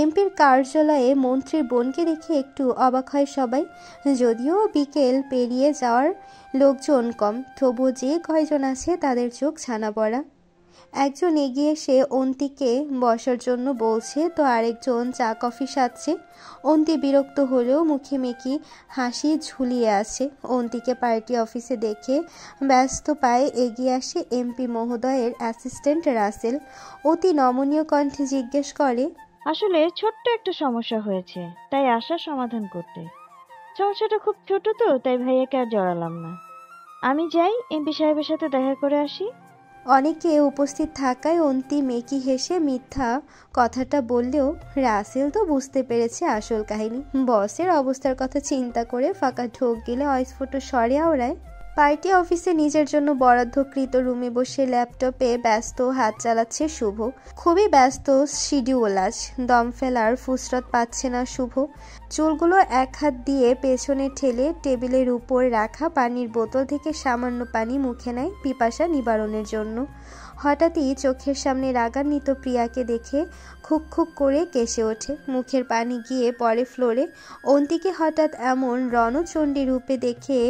এমপির কার্যালয়ে মন্ত্রীর বোনকে দেখে একটু অবাক হয় সবাই। যদিও বিকেল পেরিয়ে যাওয়ার লোকজন কম, তবুও যে কয়জন আছে তাদের চোখ ছানা পড়া। একজন এগিয়ে এসে অন্তিকে বসার জন্য বলছে, তো আরেকজন চা কফি সাজছে। অন্তি বিরক্ত হলেও মুখে মেকি হাসি ঝুলিয়ে আছে। অন্তিকে পার্টি অফিসে দেখে ব্যস্ত পায়ে এগিয়ে আসে এমপি মহোদয়ের অ্যাসিস্ট্যান্ট রাসেল। অতি নমনীয় কণ্ঠে জিজ্ঞেস করে, আসলে ছোট্ট একটা সমস্যা হয়েছে, তাই আসার সমাধান করতে। সমস্যাটা খুব ছোট, তো তাই ভাইয়াকে আর জড়ালাম না। আমি যাই, এমপি সাহেবের সাথে দেখা করে আসি। অনেকে উপস্থিত থাকায় অন্তি মেকি হেসে মিথ্যা কথাটা বললেও রাসেল তো বুঝতে পেরেছে আসল কাহিনী। বসের অবস্থার কথা চিন্তা করে ফাঁকা ঢোক গেলে অস্ফুট স্বরে আওড়ায়, পার্টি অফিসে নিজের জন্য বরাদ্দকৃত রুমে বসে ল্যাপটপে ব্যস্ত হাত চালাচ্ছে শুভ। খুবই ব্যস্ত শিডিউল আজ। দম ফেলার ফুসরত পাচ্ছে না শুভ। চুলগুলো এক হাত দিয়ে পেছনে ঠেলে টেবিলের উপর রাখা পানির বোতল থেকে সামান্য পানি মুখে নেয় পিপাসা নিবারণের জন্য। হঠাৎই চোখের সামনে রাগান্বিত প্রিয়াকে দেখে খুক খুক করে কেসে ওঠে। মুখের পানি গিয়ে পড়ে ফ্লোরে। অন্তিকে হঠাৎ এমন রণচণ্ডী রূপে দেখে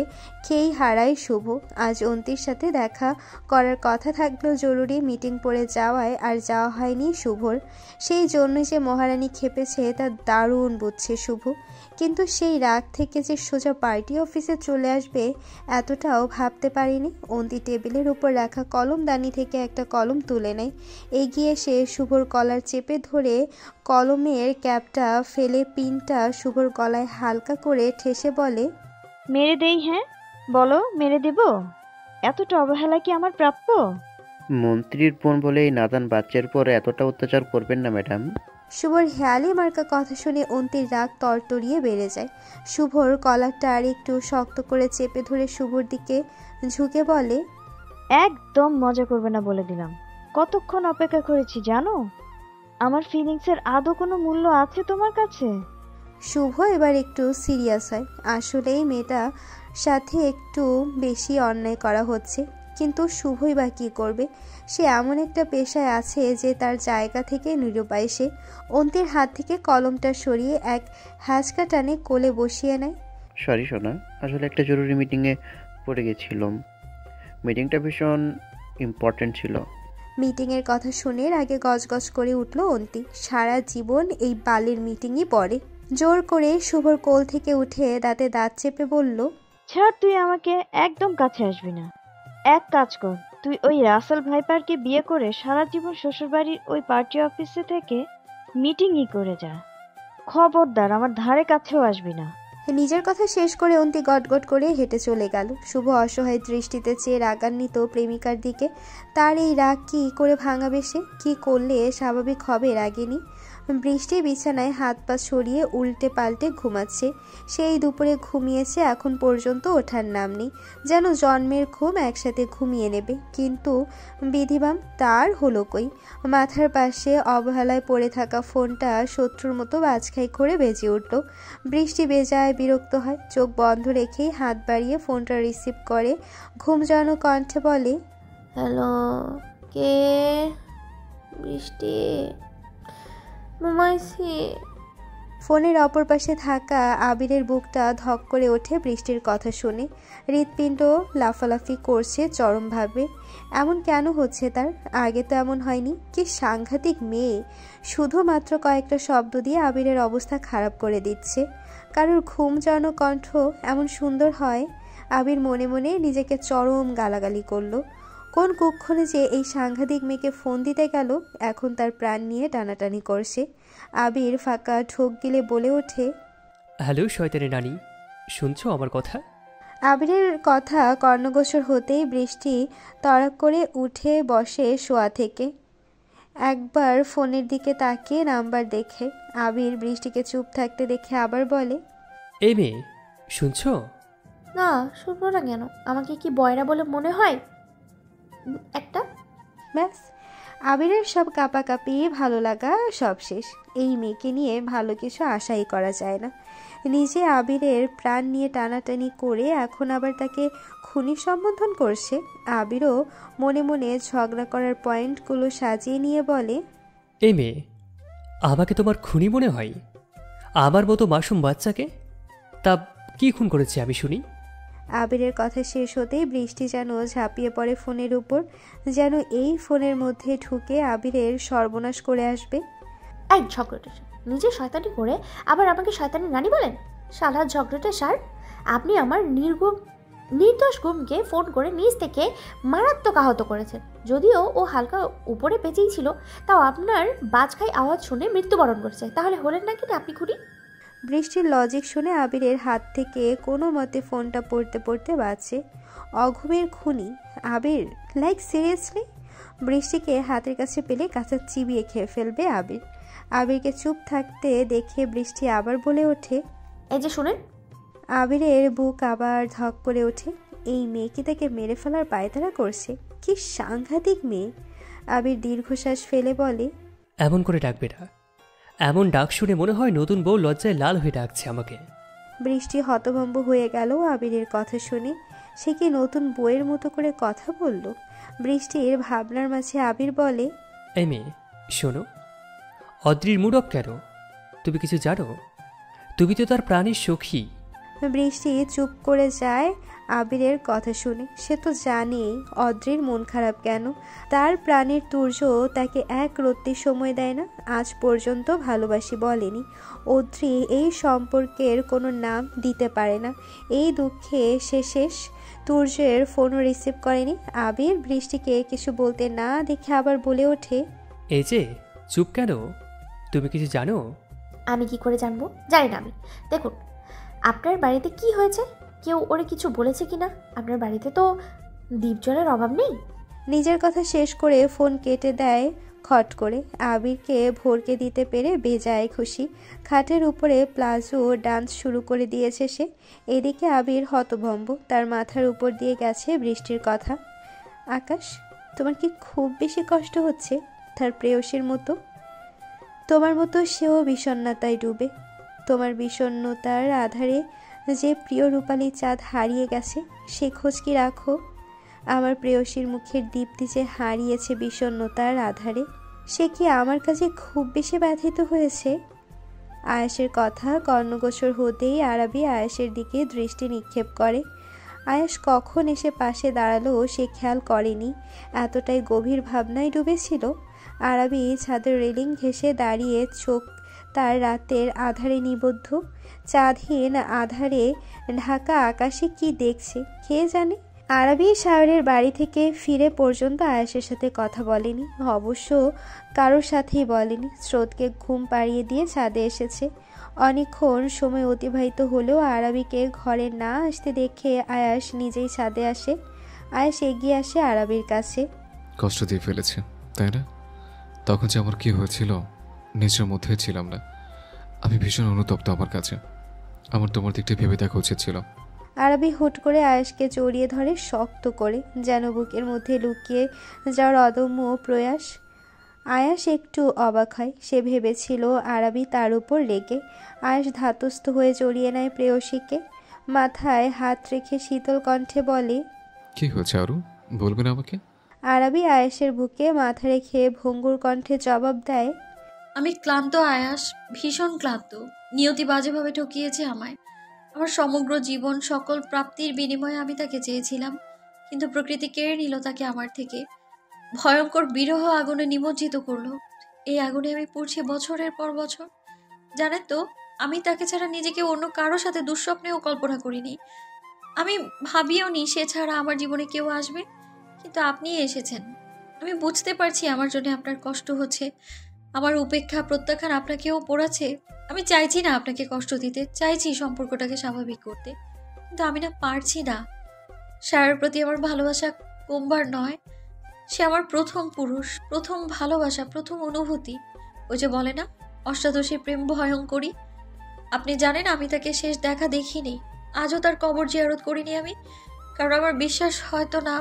খেই হারায় শুভ। আজ অন্তির সাথে দেখা করার কথা থাকলেও জরুরি মিটিং পড়ে যাওয়ায় আর যাওয়া হয়নি শুভর। সেই জন্য যে মহারানী খেপেছে তা দারুণ বুঝছে শুভ। কিন্তু সেই রাগ থেকে যে সোজা পার্টি অফিসে চলে আসবে এতটাও ভাবতে পারিনি। অন্তি টেবিলের উপর রাখা কলমদানি থেকে একটা কলম তুলে নেয়। এগিয়ে এসে শুভর কলার চেপে ধরে কলমের ক্যাপটা ফেলে পিনটা শুভর গলায় হালকা করে ঠেসে বলে, মেরে দেই? হ্যাঁ বলো, মেরে দেব? এতটা অবহেলা কি আমার প্রাপ্য? মন্ত্রীর বোন বলে এই নাদান বাচ্চার পর এতটা অত্যাচার করবেন না ম্যাডাম। শুভর হেয়ালি মার্কা কথা শুনে অন্তির রাগ তরতরিয়ে বেড়ে যায়। শুভর কলারটা আর একটু শক্ত করে চেপে ধরে শুভর দিকে ঝুঁকে বলে, একদম মজা করবে না বলে দিলাম। কতক্ষণ অপেক্ষা করেছি জানো? আমার ফিলিংসের আদৌ কোনো মূল্য আছে তোমার কাছে? শুভ এবার একটু সিরিয়াস হয়। আসলে এই মেয়েটা সাথে একটু বেশি অন্যায় করা হচ্ছে, কিন্তু শুভই বা কী করবে? সে এমন একটা পেশায় আছে যে তার জায়গা থেকে নিরুপায় সে। অন্তির হাত থেকে কলমটা সরিয়ে এক হ্যাঁচকা টানে কোলে বসিয়ে নেয়। সরি সোনা, আসলে একটা জরুরি মিটিংয়ে পড়ে গেছিলাম। মিটিংটা ভীষণ ইম্পর্ট্যান্ট ছিল। মিটিংয়ের কথা শুনে আগে গজগজ করে উঠল অন্তি। সারা জীবন এই বালের মিটিংই পড়ে। জোর করে শুভর কোল থেকে উঠে দাঁতে দাঁত চেপে বলল, ছাড়, তুই আমাকে একদম কাছে আসবি না। এক কাজ কর, তুই ওই রাসেল ভাইপারকে বিয়ে করে সারা জীবন শ্বশুরবাড়ির ওই পার্টি অফিসে থেকে মিটিংই করে যা। খবরদার আমার ধারে কাছেও আসবি না। নিজের কথা শেষ করে অন্তি গটগট করে হেঁটে চলে গেল। শুভ অসহায় দৃষ্টিতে চেয়ে রাগান্বিত প্রেমিকার দিকে। তার এই রাগ কি করে ভাঙাবে সে? কি করলে স্বাভাবিক হবে রাগিনী? বৃষ্টি বিছানায় হাত পা ছড়িয়ে উল্টে পাল্টে ঘুমাচ্ছে। সেই দুপুরে ঘুমিয়েছে, এখন পর্যন্ত ওঠার নাম নেই। যেন জন্মের ঘুম একসাথে ঘুমিয়ে নেবে, কিন্তু বিধিবাম তার হলো কই। মাথার পাশে অবহেলায় পড়ে থাকা ফোনটা শত্রুর মতো বাজখাই করে বেজে উঠল। বৃষ্টি বেজায় বিরক্ত হয়। চোখ বন্ধ রেখেই হাত বাড়িয়ে ফোনটা রিসিভ করে ঘুম জড়ানো কণ্ঠে বলে, হ্যালো, কে? বৃষ্টি, ঘুমাইছি। ফোনের অপর পাশে থাকা আবিরের বুকটা ধক করে ওঠে বৃষ্টির কথা শুনে। হৃৎপিণ্ড লাফালাফি করছে চরমভাবে। এমন কেন হচ্ছে তার? আগে তো এমন হয়নি। কি সাংঘাতিক মেয়ে! শুধুমাত্র কয়েকটা শব্দ দিয়ে আবিরের অবস্থা খারাপ করে দিচ্ছে। কারোর ঘুম জড়ানো কণ্ঠ এমন সুন্দর হয়? আবির মনে মনে নিজেকে চরম গালাগালি করলো। কোন কুক্ষণে যে এই সাংঘাতিক মেয়েকে ফোন দিতে গেল, এখন তার প্রাণ নিয়ে টানাটানি করছে। আবির ফাঁকা ঠোক গিলে বলে ওঠে, হ্যালো শয়তানি নানি, শুনছো আমার কথা? আবিরের কথা কর্ণগোচর হতেই বৃষ্টি তড়াক করে উঠে বসে শোয়া থেকে। একবার ফোনের দিকে তাকিয়ে নাম্বার দেখে। আবির বৃষ্টিকে চুপ থাকতে দেখে আবার বলে, এই মেয়ে, শুনছো? না, শুনবো না কেন? আমাকে কি বয়রা বলে মনে হয় একটা? ব্যাস, আবিরের সব কাঁপাকাঁপি ভালো লাগা সব শেষ। এই মেয়েকে নিয়ে ভালো কিছু আশাই করা যায় না। নিজে আবিরের প্রাণ নিয়ে টানাটানি করে এখন আবার তাকে খুনি সম্বোধন করছে। আবিরও মনে মনে ঝগড়া করার পয়েন্টগুলো সাজিয়ে নিয়ে বলে, এই মেয়ে, আমাকে তোমার খুনি মনে হয়? আমার মতো মাসুম বাচ্চাকে? তা কি খুন করেছি আমি শুনি? আবিরের কথা শেষ হতেই বৃষ্টি যেন ঝাঁপিয়ে পড়ে ফোনের উপর, যেন এই ফোনের মধ্যে ঢুকে আবিরের সর্বনাশ করে আসবে। এক ঝগড়াটে, নিজে শয়তানি করে আবার আমাকে শয়তানি রানী বলেন? শালা ঝগড়াটে সার, আপনি আমার নির্দোষ গুমকে ফোন করে নিজ থেকে মারাত্মক আহত করেছেন। যদিও ও হালকা উপরে বেঁচেই ছিল, তাও আপনার বাজখাই আওয়াজ শুনে মৃত্যুবরণ করেছে। তাহলে হলেন নাকি না আপনি খুনি? বৃষ্টির লজিক শুনে আবিরের হাত থেকে কোনো মতে ফোনটা পড়তে পড়তে বাজছে। অঘুমের খুনি আবির? Like seriously? বৃষ্টিকে হাতের কাছে পেলে কাঁচা চিবিয়ে খেয়ে ফেলবে আবির। আবিরকে চুপ থাকতে দেখে বৃষ্টি আবার বলে ওঠে, এই যে শুনেন। আবিরের বুক আবার ধক করে ওঠে। এই মেয়ে কি তাকে মেরে ফেলার পায়তারা করছে? কি সাংঘাতিক মেয়ে! আবির দীর্ঘশ্বাস ফেলে বলে, এমন করে ডাকবে না। এমন ডাক শুনে মনে হয় নতুন বউ লজ্জায় লাল হয়ে ডাকছে আমাকে। বৃষ্টি হতভম্ব হয়ে গেল আবিরের কথা শুনে। সে কি নতুন বইয়ের মতো করে কথা বলল? বৃষ্টির ভাবনার মাঝে আবির বলে, এই মেয়ে শোনো, অদ্রির মুড অফ কেন? তুমি কিছু জানো? তুমি তো তার প্রাণের সখী। বৃষ্টি চুপ করে যায় আবিরের কথা শুনে। সে তো জানেই অদ্রির মন খারাপ কেন। তার প্রাণের তুর্য তাকে এক রত্তি সময় দেয় না, আজ পর্যন্ত ভালোবাসি বলেনি। অদ্রি এই সম্পর্কের কোনো নাম দিতে পারে না। এই দুঃখে সে শেষ। তুর্যের ফোনও রিসিভ করেনি। আবির বৃষ্টিকে কিছু বলতে না দেখে আবার বলে ওঠে, এই যে চুপ কেন? তুমি কিছু জানো? আমি কি করে জানবো? জানি না আমি। দেখুন, আপনার বাড়িতে কি হয়েছে? কেউ ওরে কিছু বলেছে কিনা? আপনার বাড়িতে তো দ্বীপ জলের অভাব নেই। নিজের কথা শেষ করে ফোন কেটে দেয় খট করে। আবিরকে ভরকে দিতে পেরে বেজায় খুশি। খাটের উপরে প্লাজো ডান্স শুরু করে দিয়েছে সে। এদিকে আবির হতভম্ব। তার মাথার উপর দিয়ে গেছে বৃষ্টির কথা। আকাশ, তোমার কি খুব বেশি কষ্ট হচ্ছে তার প্রেয়সীর মতো? তোমার মতো সেও বিষণ্ণতায় ডুবে। তোমার বিষণ্ণতার আধারে যে প্রিয় রূপালী চাঁদ হারিয়ে গেছে, সে খোঁজ কি রাখো? আমার প্রেয়সীর মুখের দীপ্তি যে হারিয়েছে বিষণ্ণতার আধারে, সে কি আমার কাছে খুব বেশি ব্যথিত হয়েছে? আয়াসের কথা কর্ণগোচর হতেই আরাবি আয়াসের দিকে দৃষ্টি নিক্ষেপ করে। আয়াস কখন এসে পাশে দাঁড়ালো সে খেয়াল করেনি। এতটাই গভীর ভাবনায় ডুবেছিল। আরাবি ছাদের রেলিং ঘেঁষে দাঁড়িয়ে, চোখ তার রাতের আধারে নিবদ্ধ। চাঁদহীন আধারে ঢাকা আকাশে কি দেখছে কে জানে। আরাবি শাহরের বাড়ি থেকে ফিরে পর্যন্ত আয়াসের সাথে কথা বলেনি, অবশ্য কারোর সাথেই বলেনি। স্রোতকে ঘুম পাড়িয়ে দিয়ে ছাদে এসেছে। অনেকক্ষণ সময় অতিবাহিত হলেও আরাবিকে ঘরে না আসতে দেখে আয়াস নিজেই ছাদে আসে। আয়াস এগিয়ে আসে আরাবির কাছে। কষ্ট দিয়ে ফেলেছে তাই না? তখন যে আমার কি হয়েছিল নিজের মধ্যে ছিলাম না। আমি ভীষণ অনুতপ্ত। আমার কাছে আমার তোমার দিকটা ভেবে দেখা উচিত ছিল। আরাবি হুট করে আয়াসকে জড়িয়ে ধরে শক্ত করে, যেন বুকের মধ্যে লুকিয়ে যাওয়ার অদম্য প্রয়াস। আয়াস একটু অবাক হয়। সে ভেবেছিল আরাবি তার উপর রেগে। আয়াস ধাতস্থ হয়ে জড়িয়ে নেয় প্রেয়সীকে। মাথায় হাত রেখে শীতল কণ্ঠে বলে, কি হয়েছে আরু, বলবেন আমাকে? আরাবি আয়াসের বুকে মাথা রেখে ভঙ্গুর কণ্ঠে জবাব দেয়, আমি ক্লান্ত আয়াস, ভীষণ ক্লান্ত। নিয়তি বাজেভাবে ঠকিয়েছে আমায়। আমার সমগ্র জীবন, সকল প্রাপ্তির বিনিময়ে আমি তাকে চেয়েছিলাম, কিন্তু প্রকৃতি কেড়ে নিল তাকে আমার থেকে। ভয়ঙ্কর বিরহ আগুনে নিমজ্জিত করলো। এই আগুনে আমি পুড়ছি বছরের পর বছর। জানেন তো, আমি তাকে ছাড়া নিজেকে অন্য কারোর সাথে দুঃস্বপ্নেও কল্পনা করিনি। আমি ভাবিও নি সে ছাড়া আমার জীবনে কেউ আসবে, কিন্তু আপনি এসেছেন। আমি বুঝতে পারছি আমার জন্য আপনার কষ্ট হচ্ছে। আমার উপেক্ষা প্রত্যাখ্যান আপনাকেও পোড়াচ্ছে। আমি চাইছি না আপনাকে কষ্ট দিতে, চাইছি সম্পর্কটাকে স্বাভাবিক করতে, কিন্তু আমি না পারছি না। সারার প্রতি আমার ভালোবাসা কমবার নয়, সে আমার প্রথম পুরুষ, প্রথম ভালোবাসা, প্রথম অনুভূতি। ওই যে বলে না, অষ্টাদশী প্রেম ভয়ঙ্করী। আপনি জানেন আমি তাকে শেষ দেখা দেখিনি, আজও তার কবর জিয়ারত করিনি আমি, কারণ আমার বিশ্বাস হয়তো না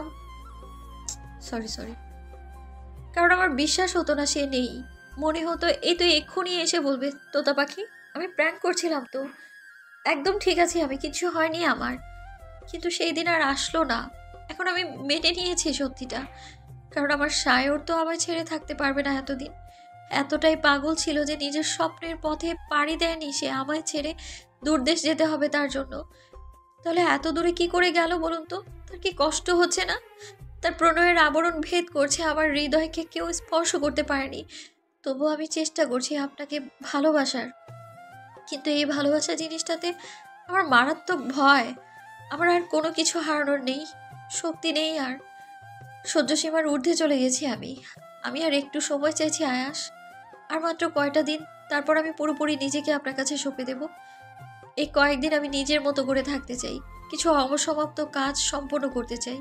কারণ আমার বিশ্বাস হতো না সে নেই। মনে হতো এই তো এক্ষুনি এসে বলবে, তোতা পাখি আমি প্র্যাঙ্ক করছিলাম তো, একদম ঠিক আছে আমি, কিছু হয়নি আমার। কিন্তু সেই দিন আর আসলো না। এখন আমি মেনে নিয়েছি সত্যিটা, কারণ আমার সায়র তো আমায় ছেড়ে থাকতে পারবে না এতদিন। এতটাই পাগল ছিল যে নিজের স্বপ্নের পথে পাড়ি দেয়নি সে আমায় ছেড়ে দূরদেশ যেতে হবে তার জন্য। তাহলে এত দূরে কি করে গেল বলুন তো? তার কি কষ্ট হচ্ছে না? তার প্রণয়ের আবরণ ভেদ করছে, আমার হৃদয়কে কেউ স্পর্শ করতে পারেনি। তবুও আমি চেষ্টা করছি আপনাকে ভালোবাসার, কিন্তু এই ভালোবাসা জিনিসটাতে আমার মারাত্মক ভয়। আমার আর কোনো কিছু হারানোর নেই, শক্তি নেই, আর সহ্যসীমার ঊর্ধ্বে চলে গেছি আমি আর একটু সময় চাইছি আয়াস, আর মাত্র কয়টা দিন, তারপর আমি পুরোপুরি নিজেকে আপনার কাছে সঁপে দেব। এই কয়েকদিন আমি নিজের মতো করে থাকতে চাই, কিছু অসমাপ্ত কাজ সম্পন্ন করতে চাই।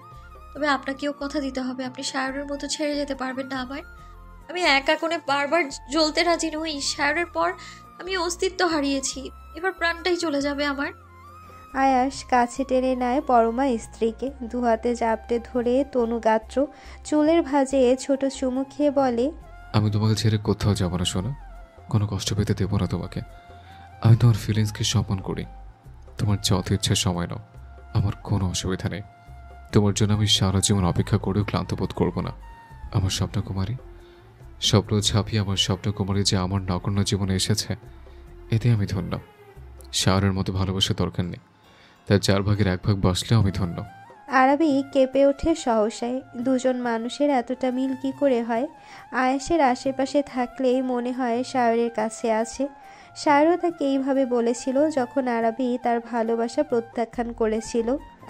তবে আপনাকেও কথা দিতে হবে, আপনি সায়রের মতো ছেড়ে যেতে পারবেন না আমায়। আমি একা কোণে বারবার জ্বলতে রাজি নই। সায়রের পর আমি অস্তিত্ব হারিয়েছি, এবার প্রাণটাই চলে যাবে আমার। আয়াস কাছে টেনে নেয় পরমা স্ত্রীকে, দুহাতে জাপটে ধরে তনু গাত্র চুলের ভাঁজে ছোট চুমু খেয়ে বলে, আমি তোমাকে ছেড়ে কোথাও যাবো না সোনা, কোনো কষ্ট পেতে দেবো না তোমাকে। আমি তোমার ফিলিংসকে সম্মান করি, তোমার যত ইচ্ছা সময় নাও, আমার কোনো অসুবিধা নেই। তোমার জন্য আমি সারা জীবন অপেক্ষা করেও ক্লান্ত বোধ করবো না। আমার স্বপ্নকুমারী, স্বপ্ন ঝাঁপিয়ে আমার স্বপ্নকুমারী যে আমার নগণ্য জীবনে এসেছে, এতে আমি ধন্য। শাহরের মতো ভালোবাসা দরকার নেই, তার 4 ভাগের 1 ভাগ বসলেও আমি ধন্য। আরবি কেঁপে ওঠে সহসায়। দুজন মানুষের এতটা মিল কি করে হয়? আয়েশের আশেপাশে থাকলেই মনে হয় শায়রের কাছে আছে। শায়রও তাকে এইভাবে বলেছিল যখন আরবি তার ভালোবাসা প্রত্যাখ্যান করেছিল।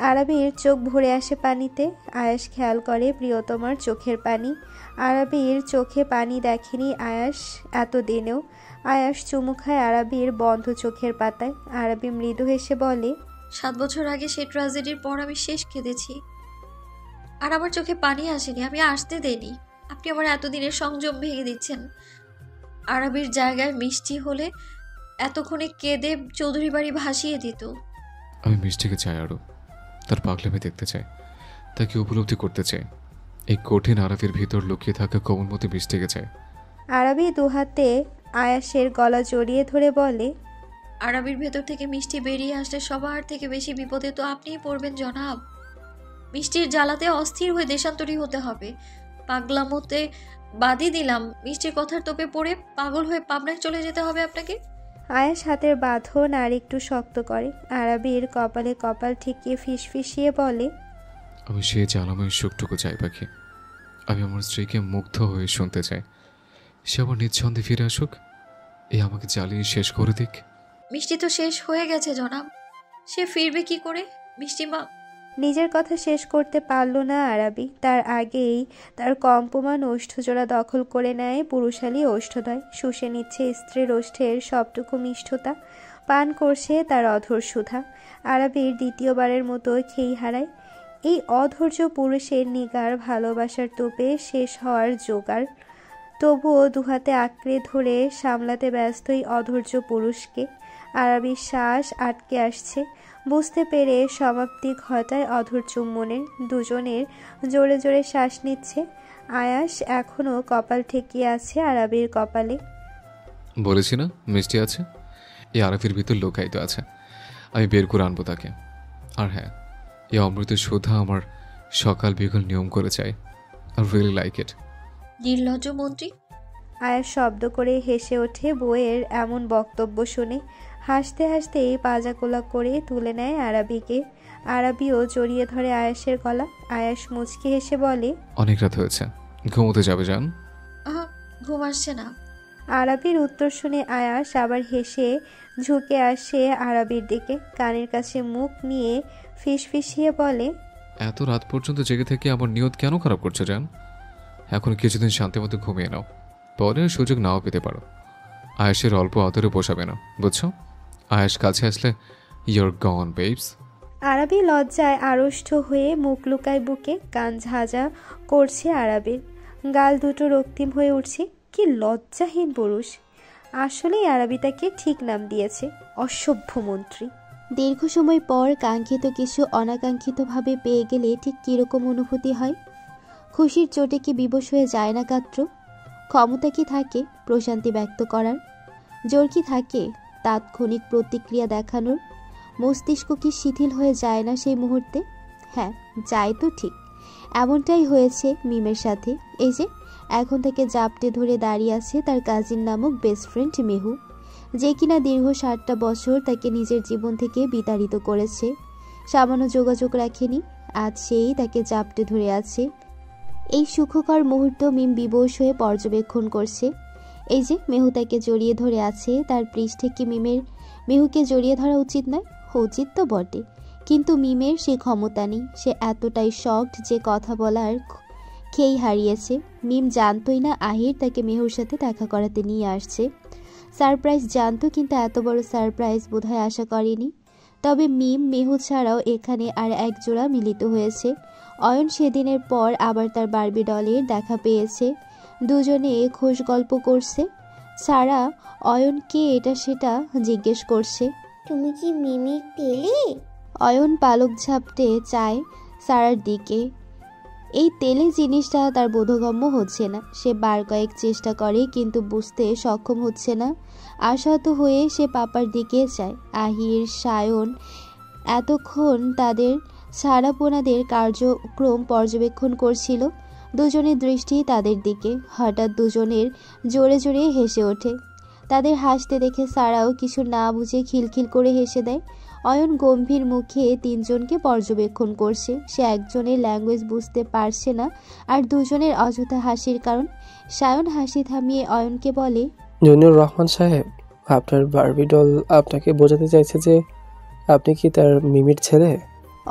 আরবির চোখ ভরে আসে পানিতে। আয়াস খেয়াল করে প্রিয়তমার চোখের পানি। আরবির চোখে পানি দেখেনি আয়াস এতদিনেও। আয়াস চুমু খায় আরবির বন্ধ চোখের পাতায়। আরবি মৃদু হেসে বলে, 7 বছর আগে সেই ট্র্যাজেডির পর আমি শেষ কেঁদেছি, আর আমার চোখে পানি আসেনি, আমি আসতে দেইনি। আপনি আমার এতদিনের সংযম ভেঙে দিচ্ছেন। আরবির জায়গায় মিষ্টি হলে এতক্ষণে কেঁদে চৌধুরী বাড়ি ভাসিয়ে দিত। আমি মিষ্টিকে চাই, আরও তার পাগলামি দেখতে চাই, তাকে উপলব্ধি করতে চাই। এই কঠিন আরবের ভিতর লুকিয়ে থাকা কোমলমতি মিষ্টিকে চাই। আরবি দুহাতে আয়াসের গলা জড়িয়ে ধরে বলে, আরবির ভেতর থেকে মিষ্টি বেরিয়ে আসলে সবার থেকে বেশি বিপদে তো আপনিই পড়বেন জনাব। মিষ্টির জ্বালাতে অস্থির হয়ে দেশান্তরী হতে হবে। পাগলামোতে বাদই দিলাম, মিষ্টির কথার তোপে পড়ে পাগল হয়ে পাবনায় চলে যেতে হবে আপনাকে। আয়াস হাতের বাঁধন আর একটু শক্ত করে। আরবির কপালে কপাল ঠেকিয়ে ফিসফিসিয়ে বলে, আমি সেই জ্বালাময় সুখটুকু চাই পাখি। আমি আমার স্ত্রীকে মুগ্ধ হয়ে শুনতে চাই, সে আবার নিঃছন্দে ফিরে আসুক, এই আমাকে জ্বালিয়ে শেষ করে দিক। মিষ্টি তো শেষ হয়ে গেছে জনাব, সে ফিরবে কি করে? মিষ্টি মা। নিজের কথা শেষ করতে পারল না আরবি। তার আগেই তার কম্পমান ওষ্ঠজোড়া দখল করে নেয় পুরুষালী ওষ্ঠদ্বয়। শুষে নিচ্ছে স্ত্রীর ওষ্ঠের সবটুকু মিষ্টতা, পান করছে তার অধর সুধা। আরবির দ্বিতীয়বারের মতো খেই হারায়। এই অধৈর্য পুরুষের নিগার ভালোবাসার তোপে শেষ হওয়ার জোগাড়। তবুও দুহাতে আঁকড়ে ধরে সামলাতে ব্যস্ত এই অধৈর্য পুরুষকে। আরবির শ্বাস আটকে আসছে। বুঝতে পেরে সমাপ্তি ঘটায় অধর চুম্বনের। দুজনের জোরে জোরে শ্বাস নিচ্ছে। আয়াস এখনো কপাল ঠেকিয়ে আছে আরবির কপালে। বলেছি না মিষ্টি আছে, এই আরবের ভিতর লুকায়িত আছে, আমি বের করে আনবো তাকে। আর হ্যাঁ, এই অমৃত সুধা আমার সকাল বিকেল নিয়ম করে চাই। I really like it. নির্লজ্জ মন্ত্রী। আয়াস শব্দ করে হেসে ওঠে বউয়ের এমন বক্তব্য শুনে। হাসতে হাসতেই পাজাকোলা করে তুলে নেয় আরবিকে। আরবিও জড়িয়ে ধরে আয়াসের গলা। আয়াস মুচকি হেসে বলে, অনেক রাত হয়েছে, ঘুমোতে যাবে যান। ঘুম আসছে না। আরবির উত্তর শুনে আয়াস আবার হেসে ঝুঁকে আসে আরবির দিকে। কানের কাছে মুখ নিয়ে ফিসফিসিয়ে বলে, এত রাত পর্যন্ত জেগে থেকে আমার নিয়ত কেন খারাপ করছো জান? এখন কিছুদিন শান্তি মতো ঘুমিয়ে নাও, পরে সুযোগ নাও পেতে পারো। আয়েশের অল্প আদরে বসাবে না, বুঝছো? আয়েশ কাছে আসলে ইউর গন বেবস। আরবি লজ্জায় আড়ষ্ট হয়ে মুখ লুকায় বুকে। কান ঝাঁঝা করছে আরবির, গাল দুটো রক্তিম হয়ে উঠছে। কি লজ্জাহীন পুরুষ! আসলেই আরবি তাকে ঠিক নাম দিয়েছে, অসভ্য মন্ত্রী। দীর্ঘ সময় পর কাঙ্ক্ষিত কিছু অনাকাঙ্ক্ষিতভাবে পেয়ে গেলে ঠিক কীরকম অনুভূতি হয়? খুশির চোটে কি বিবশ হয়ে যায় না গাত্র? ক্ষমতা কি থাকে প্রশান্তি ব্যক্ত করার? জোর কি থাকে তাৎক্ষণিক প্রতিক্রিয়া দেখানোর? মস্তিষ্ক কি শিথিল হয়ে যায় না সেই মুহূর্তে? হ্যাঁ, যায় তো ঠিক। এমনটাই হয়েছে মিমের সাথে। এই যে এখন থেকে জাপটে ধরে দাঁড়িয়ে আছে তার কাজিন নামক বেস্ট ফ্রেন্ড মেহু, যে কিনা দীর্ঘ 7টা বছর তাকে নিজের জীবন থেকে বিতাড়িত করেছে। সামান্য যোগাযোগ রাখেনি, আজ সেই তাকে জাপটে ধরে আছে। এই সুখকর মুহূর্ত মিম বিবশ হয়ে পর্যবেক্ষণ করছে। এই যে মেহু তাকে জড়িয়ে ধরে আছে, তার পৃষ্ঠে কি মেহুকে জড়িয়ে ধরা উচিত নয়? উচিত তো বটে, কিন্তু মিমের সে ক্ষমতা নেই। সে এতটাই শকড যে কথা বলার খেই হারিয়েছে। মিম জানতই না আহির তাকে মেহুর সাথে দেখা করাতে নিয়ে আসছে। সারপ্রাইজ জানতো, কিন্তু এত বড় সারপ্রাইজ বোধহয় আশা করেনি। তবে মিম মেহু ছাড়াও এখানে আর এক জোড়া মিলিত হয়েছে। অয়ন সেদিনের পর আবার তার বারবি ডলের দেখা পেয়েছে। দুজনে খোশ গল্প করছে। সারা অয়নকে এটা সেটা জিজ্ঞেস করছে। তুমি কি মিমির তেলে? অয়ন পালক ঝাপটে চায় সারার দিকে। এই তেলে জিনিসটা তার বোধগম্য হচ্ছে না। সে বার কয়েক চেষ্টা করে, কিন্তু বুঝতে সক্ষম হচ্ছে না। আশাহত হয়ে সে পাপার দিকে চায়। আহির, সায়ন এতক্ষণ তাদের ছাড়াপোনাদের কার্যক্রম পর্যবেক্ষণ করছিল। দুজনের দৃষ্টি তাদের দিকে। হঠাৎ দুজনের জোরে জোরে হেসে ওঠে। তাদের হাসতে দেখে সারাও কিছু না বুঝে খিলখিল করে হেসে দেয়। অয়ন গম্ভীর মুখে তিনজনকে পর্যবেক্ষণ করছে। সে একজনের ল্যাঙ্গুয়েজ বুঝতে পারছে না, আর দুজনের অযথা হাসির কারণ। সায়ন হাসি থামিয়ে অয়নকে বলে, জুনিয়র রহমান সাহেব, আপনার বারবি ডল আপনাকে বোঝাতে চাইছে যে আপনি কি তার মিমির ছেলে।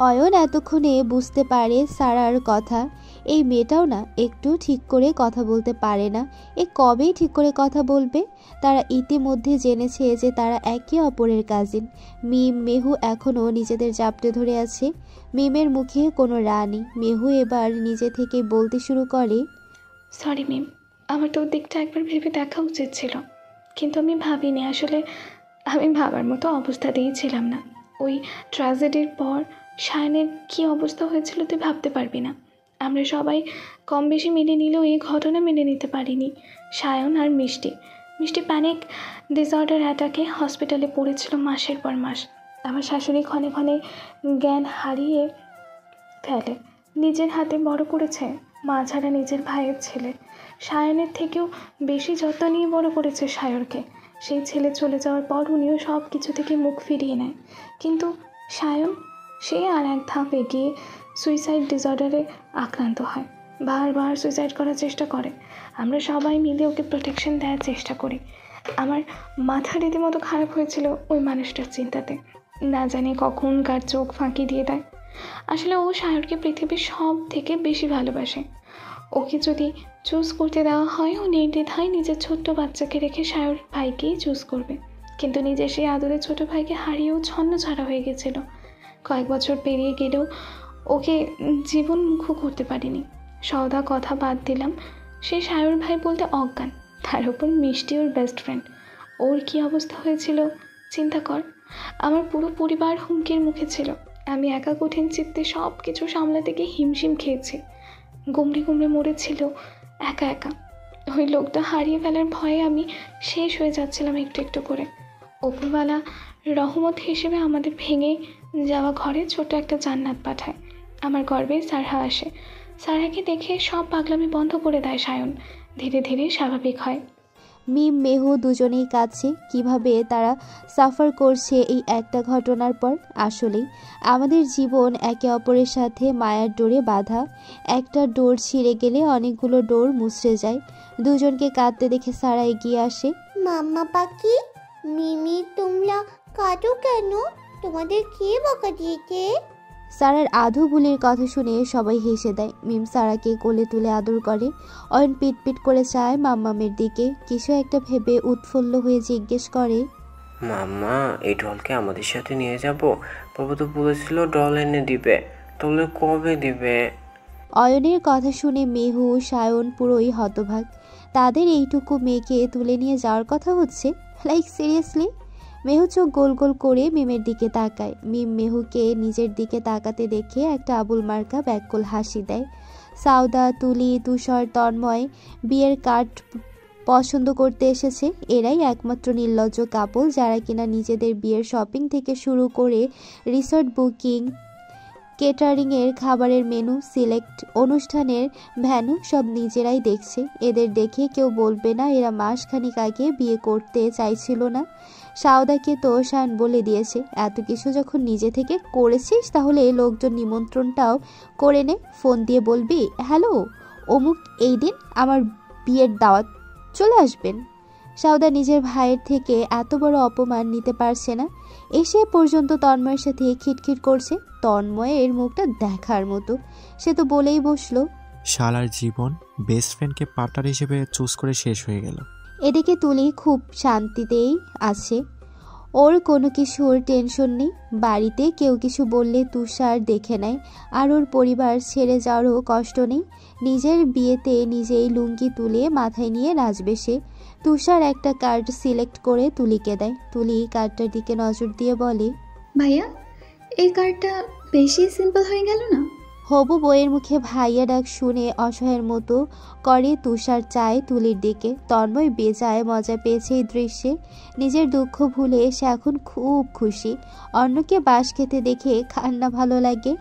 অয়ন এতক্ষণে বুঝতে পারে সারার কথা। এই মেয়েটাও না একটু ঠিক করে কথা বলতে পারে না। এ কবেই ঠিক করে কথা বলবে? তারা ইতিমধ্যে জেনেছে যে তারা একে অপরের কাজিন। মিম, মেহু এখনও নিজেদের জাপটে ধরে আছে। মিমের মুখে কোনো রা নেই। মেহু এবার নিজে থেকে বলতে শুরু করে, সরি মিম, আমার তোর দিকটা একবার ভেবে দেখা উচিত ছিল, কিন্তু আমি ভাবিনি। আসলে আমি ভাবার মতো অবস্থাতেই ছিলাম না। ওই ট্র্যাজেডির পর সায়নের কী অবস্থা হয়েছিল তুই ভাবতে পারবি না। আমরা সবাই কম বেশি মেনে নিলেও এই ঘটনা মেনে নিতে পারিনি। সায়ন আর মিষ্টি প্যানিক ডিসঅর্ডার অ্যাটাকে হসপিটালে পড়েছিল মাসের পর মাস। আমার শাশুড়ি ক্ষণে ক্ষণে জ্ঞান হারিয়ে ফেলে। নিজের হাতে বড় করেছে, মা ছাড়া নিজের ভাইয়ের ছেলে। সায়নের থেকেও বেশি যত্ন নিয়ে বড় করেছে সায়রকে। সেই ছেলে চলে যাওয়ার পর উনিও সব কিছু থেকে মুখ ফিরিয়ে নেয়। কিন্তু সায়ন, সে আর এক ধাপ এগিয়ে সুইসাইড ডিসঅর্ডারে আক্রান্ত হয়। বারবার সুইসাইড করার চেষ্টা করে। আমরা সবাই মিলে ওকে প্রোটেকশন দেওয়ার চেষ্টা করি। আমার মাথা রীতিমতো খারাপ হয়েছিল ওই মানুষটার চিন্তাতে। না জানি কখন কার চোখ ফাঁকি দিয়ে দেয়। আসলে ও সায়রকে পৃথিবীর সব থেকে বেশি ভালোবাসে। ওকে যদি চুজ করতে দেওয়া হয়, ও নির্দ্বিধায় নিজের ছোট্ট বাচ্চাকে রেখে সায়র ভাইকেই চুজ করবে। কিন্তু নিজের সেই আদরের ছোট ভাইকে হারিয়েও ছন্ন ছাড়া হয়ে গেছিল। কয়েক বছর পেরিয়ে গেলেও ওকে জীবন মুখ করতে পারিনি। সওদা কথা বাদ দিলাম, সে সায়র ভাই বলতে অজ্ঞান। তার উপর মিষ্টি ওর বেস্ট ফ্রেন্ড। ওর কী অবস্থা হয়েছিল চিন্তা কর। আমার পুরো পরিবার হুমকির মুখে ছিল। আমি একা কঠিন চিত্তে সব কিছু সামলাতে গিয়ে হিমশিম খেয়েছি। গুমড়ে গুমড়ে মরেছিল একা একা। ওই লোকটা হারিয়ে ফেলার ভয়ে আমি শেষ হয়ে যাচ্ছিলাম একটু একটু করে। ওপরওয়ালা রহমত হিসেবে আমাদের ভেঙে যাওয়া ঘরে ছোট একটা জান্নাত পাঠায়। আমার গর্বে সারহা আসে। সারহাকে দেখে সব পাগলামি বন্ধ করে দেয় সায়ন। ধীরে ধীরে স্বাভাবিক হয়। মিম, মেহু দুজনেই কাছে। কিভাবে তারা সাফার করছে এই একটা ঘটনার পর। আসলেই আমাদের জীবন একে অপরের সাথে মায়ার ডোরে বাঁধা। একটা ডোর ছিঁড়ে গেলে অনেকগুলো ডোর মুছড়ে যায়। দুজনকে কাঁদতে দেখে সারা এগিয়ে আসে। মাম্মা পাখি, মিমি তোমরা কাঁদো কেন? তোমাদের কে বকা দিয়েছে? সারার আধু বুলির কথা শুনে সবাই হেসে দেয়। মিম সারাকে কোলে তুলে আদর করে। অয়ন পিটপিট করে চায় মাম্মামের দিকে। কিছু একটা ভেবে উৎফুল্ল হয়ে জিজ্ঞেস করে, মাম্মা, এই ডলকে আমাদের সাথে নিয়ে যাব? বাবা তো বলেছিল ডল এনে দিবে, তাহলে কবে দিবে? অয়নের কথা শুনে মেহু, সায়ন পুরোই হতভাগ। তাদের এইটুকু মেয়েকে তুলে নিয়ে যাওয়ার কথা হচ্ছে? Like seriously? মেহু চোখ গোল গোল করে মিমের দিকে তাকায়। মিম মেহুকে নিজের দিকে তাকাতে দেখে একটা আবুল মার্কা ব্যাকুল হাসি দেয়। সাউদা, তুলি, তুষার, তন্ময় বিয়ের কার্ড পছন্দ করতে এসেছে। এরাই একমাত্র নির্লজ্জ কাপল যারা কিনা নিজেদের বিয়ের শপিং থেকে শুরু করে রিসর্ট বুকিং, কেটারিংয়ের খাবারের মেনু, সিলেক্ট অনুষ্ঠানের ভ্যানু সব নিজেরাই দেখছে। এদের দেখে কেউ বলবে না এরা মাসখানিক আগে বিয়ে করতে চাইছিল না। সাউদাকে তো শান বলে দিয়েছে, এত কিছু যখন নিজে থেকে করেছিস তাহলে লোকজন নিমন্ত্রণটাও করে নে। ফোন দিয়ে বলবি, হ্যালো অমুক, এই দিন আমার বিয়ের দাওয়াত, চলে আসবেন। সাউদা নিজের ভাইয়ের থেকে এত বড় অপমান নিতে পারছে না। এসে পর্যন্ত তন্ময়ের সাথে খিটখিট করছে। তন্ময়ের মুখটা দেখার মতো। সে তো বলেই বসলো, শালার জীবন বেস্ট ফ্রেন্ডকে পার্টনার হিসেবে চুজ করে শেষ হয়ে গেল। এদিকে তুলি খুব শান্তিতেই আছে, ওর কোনো কিছুর টেনশন নেই। বাড়িতে কেউ কিছু বললে তুষার দেখে নেয়, আর ওর পরিবার ছেড়ে যাওয়ারও কষ্ট নেই। নিজের বিয়েতে নিজেই লুঙ্গি তুলে মাথায় নিয়ে নাচবে সে। তুষার একটা কার্ড সিলেক্ট করে তুলিকে দেয়। তুলি কার্ডটার দিকে নজর দিয়ে বলে, ভাইয়া এই কার্ডটা বেশি সিম্পল হয়ে গেল না? হবু বইয়ের মুখে ভাইয়া ডাক শুনে অসহায়ের মতো করে তুষার চায় তুলির দিকে। তন্ময় বেজায় মজা পেয়েছে এই দৃশ্যে। নিজের দুঃখ ভুলে সে এখন খুব খুশি। অন্যকে বাস খেতে দেখে কান্না ভালো লাগে।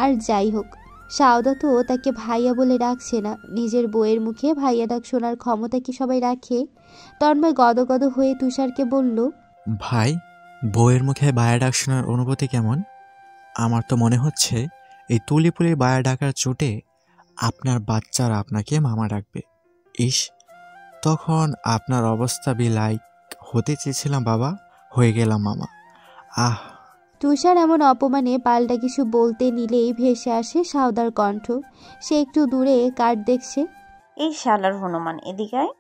আর যাই হোক, সাউদা তো তাকে ভাইয়া বলে ডাকছে না। নিজের বইয়ের মুখে ভাইয়া ডাক শোনার ক্ষমতা কি সবাই রাখে? তন্ময় গদগদ হয়ে তুষারকে বলল, ভাই, বউয়ের মুখে বায়া ডাক শোনার অনুভূতি কেমন? আমার তো মনে হচ্ছে এই তুলিপুলির বায়া ডাকার চোটে আপনার বাচ্চারা আপনাকে মামা ডাকবে। ইস, তখন আপনার অবস্থা বি লাইক, হতে চেয়েছিলাম বাবা, হয়ে গেলাম মামা। আহ! তুষার এমন অপমানে পাল্টা কিছু বলতে নিলেই ভেসে আসে সাউদার কণ্ঠ। সে একটু দূরে কার্ড দেখছে। এই শালার হনুমান, এদিকে আয়।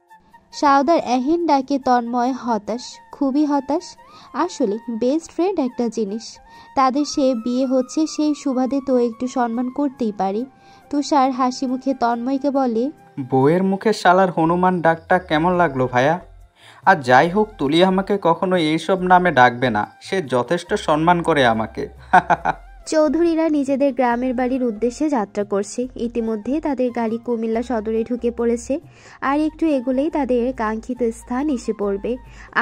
সাউদার এহেন ডাকে তন্ময় হতাশ, খুবই হতাশ। আসলে বেস্ট ফ্রেন্ড একটা জিনিস, তাদের সে বিয়ে হচ্ছে সেই সুবাদে তো একটু সম্মান করতেই পারে। তুষার হাসি মুখে তন্ময়কে বলে, বউয়ের মুখে শালার হনুমান ডাকটা কেমন লাগলো ভাইয়া? আর যাই হোক, তুলি আমাকে কখনো এইসব নামে ডাকবে না, সে যথেষ্ট সম্মান করে আমাকে। চৌধুরীরা নিজেদের গ্রামের বাড়ির উদ্দেশ্যে যাত্রা করছে। ইতিমধ্যে তাদের গাড়ি কুমিল্লা সদরে ঢুকে পড়েছে। আর একটু এগুলেই তাদের কাঙ্ক্ষিত স্থান এসে পড়বে।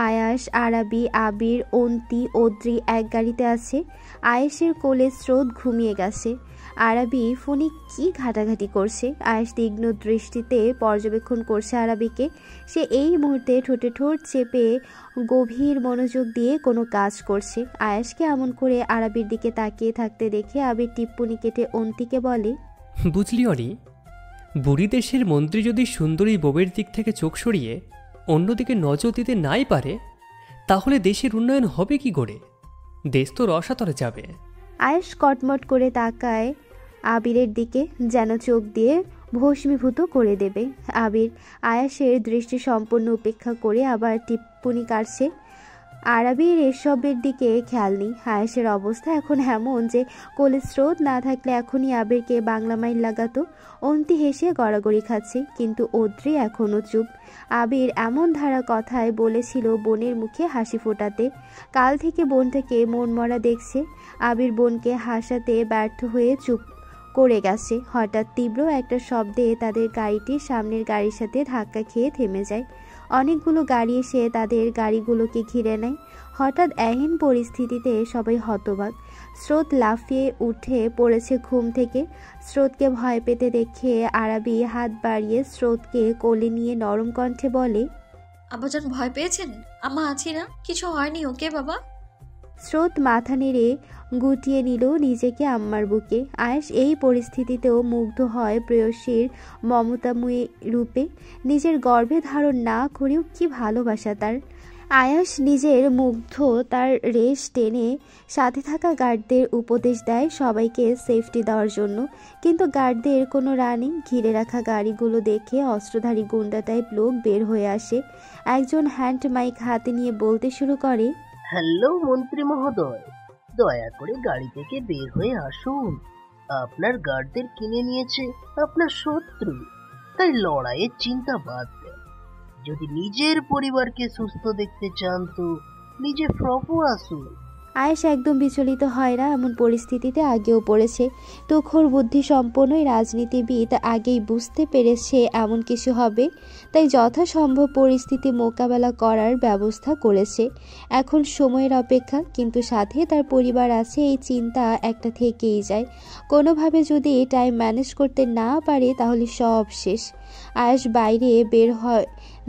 আয়াস, আরাবি, আবির, অন্তি, অদ্রি এক গাড়িতে আছে। আয়েশের কোলের স্রোত ঘুমিয়ে গেছে। আরাবি ফোনে কি ঘাটাঘাটি করছে। আয়েশ তীক্ষ্ণ দৃষ্টিতে পর্যবেক্ষণ করছে আরাবিকে। সে এই মুহূর্তে ঠোঁটে ঠোঁট চেপে গভীর মনোযোগ দিয়ে কোনো কাজ করছে। আয়েশকে এমন করে আরাবির দিকে তাকিয়ে থাকতে দেখে আবির টিপ্পনি কেটে অন্তিকে বলে, বুঝলি অরি, বুড়ি দেশের মন্ত্রী যদি সুন্দরী বউয়ের দিক থেকে চোখ সরিয়ে অন্যদিকে নজর দিতে নাই পারে, তাহলে দেশের উন্নয়ন হবে কি করে? দেশ তো রসাতলে যাবে। আয়েশ কটমট করে তাকায় আবিরের দিকে, যেন চোখ দিয়ে ভস্মীভূত করে দেবে। আবির আয়েশের দৃষ্টি সম্পূর্ণ উপেক্ষা করে আবার টিপ্পনি কাটছে। আরাবির এসবের দিকে খেয়াল নেই। আয়েশের অবস্থা এখন এমন যে কোলের স্রোত না থাকলে এখনই আবিরকে বাংলা মাইল লাগাতো। অন্তি হেসে গড়াগড়ি খাচ্ছে, কিন্তু অদ্রি এখনও চুপ। আবির এমন ধারা কথায় বলেছিল বোনের মুখে হাসি ফোটাতে। কাল থেকে বোনটাকে মন মরা দেখছে। আবির বোনকে হাসাতে ব্যর্থ হয়ে চুপ করে গেছে। হঠাৎ তীব্র একটা শব্দে তাদের গাড়িটি সামনের গাড়ির সাথে ধাক্কা খেয়ে থেমে যায়। অনেকগুলো গাড়ি এসে তাদের গাড়িগুলোকে ঘিরে নেয়। হঠাৎ এহেন পরিস্থিতিতে সবাই হতবাক। স্রোত লাফিয়ে উঠে পড়েছে ঘুম থেকে। স্রোতকে ভয় পেতে দেখে আরাবি হাত বাড়িয়ে স্রোতকে কোলে নিয়ে নরম কণ্ঠে বলে, আব্বাজান ভয় পেয়েছেন? আম্মা আছি না, কিছু হয়নি ওকে বাবা? স্রোত মাথা নেড়ে গুটিয়ে নিল নিজেকে আম্মার বুকে। আয়েশ এই পরিস্থিতিতেও মুগ্ধ হয় প্রেয়সীর মমতাময়ী রূপে। নিজের গর্ভে ধারণ না করেও কি ভালোবাসা তার। আয়াস নিজের মুগ্ধ তার রেশ টেনে সাথে থাকা গার্ডদের উপদেশ দেয় সবাইকে সেফটি দেওয়ার জন্য। কিন্তু গার্ডদের কোনো রানিং ঘিরে রাখা গাড়িগুলো দেখে অস্ত্রধারী গুন্ডা টাইপ লোক বের হয়ে আসে। একজন হ্যান্ড মাইক হাতে নিয়ে বলতে শুরু করে, হ্যালো মন্ত্রী মহোদয়, দয়া করে গাড়ি থেকে বের হয়ে আসুন। আপনার গার্ডদের কিনে নিয়েছে আপনার শত্রু, তাই লড়াইয়ের চিন্তা বাদ দেন। যদি নিজের পরিবারকে সুস্থ দেখতে চান তো নিজে প্রভু আসুন। আয়েশ একদম বিচলিত হয় না এমন পরিস্থিতিতে আগেও পড়েছে। তুখোর বুদ্ধি সম্পন্ন রাজনীতিবিদ আগেই বুঝতে পেরেছে এমন কিছু হবে, তাই যথাসম্ভব পরিস্থিতি মোকাবেলা করার ব্যবস্থা করেছে। এখন সময়ের অপেক্ষা, কিন্তু সাথে তার পরিবার আছে, এই চিন্তা একটা থেকেই যায়। কোনোভাবে যদি টাইম ম্যানেজ করতে না পারে তাহলে সব শেষ। আয়েশ বাইরে বের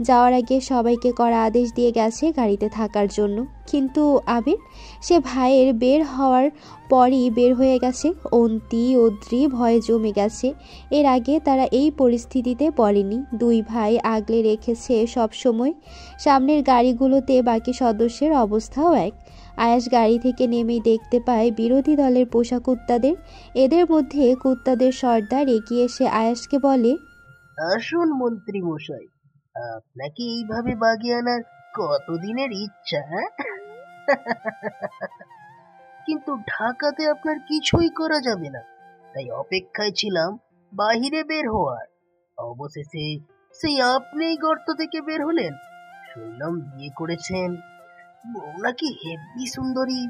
যাওয়ার আগে সবাইকে করা আদেশ দিয়ে গেছে গাড়িতে থাকার জন্য, কিন্তু আবির সে ভাইয়ের বের হওয়ার পরই বের হয়ে গেছে। অন্তি অদ্রি ভয়ে জমে গেছে। এর আগে তারা এই পরিস্থিতিতে পড়েনি। দুই ভাই আগলে রেখেছে সব সময়। সামনের গাড়িগুলোতে বাকি সদস্যের অবস্থাও এক। আয়াস গাড়ি থেকে নেমেই দেখতে পায় বিরোধী দলের পোষা কুত্তাদের। এদের মধ্যে কুত্তাদের সর্দার এগিয়ে এসে আয়াসকে বলে, আসুন মন্ত্রী মশাই, আপনাকে এইভাবে বাগিয়ে আনার কতদিনের ইচ্ছা। কিন্তু ঢাকাতে আপনার কিছুই করা যাবে না, তাই অপেক্ষায় ছিলাম বাহিরে বের হওয়ার। অবশেষে সেই আপনিই গর্ত থেকে বের হলেন। শুনলাম বিয়ে করেছেন। বউ নাকি হেব্বি সুন্দরী।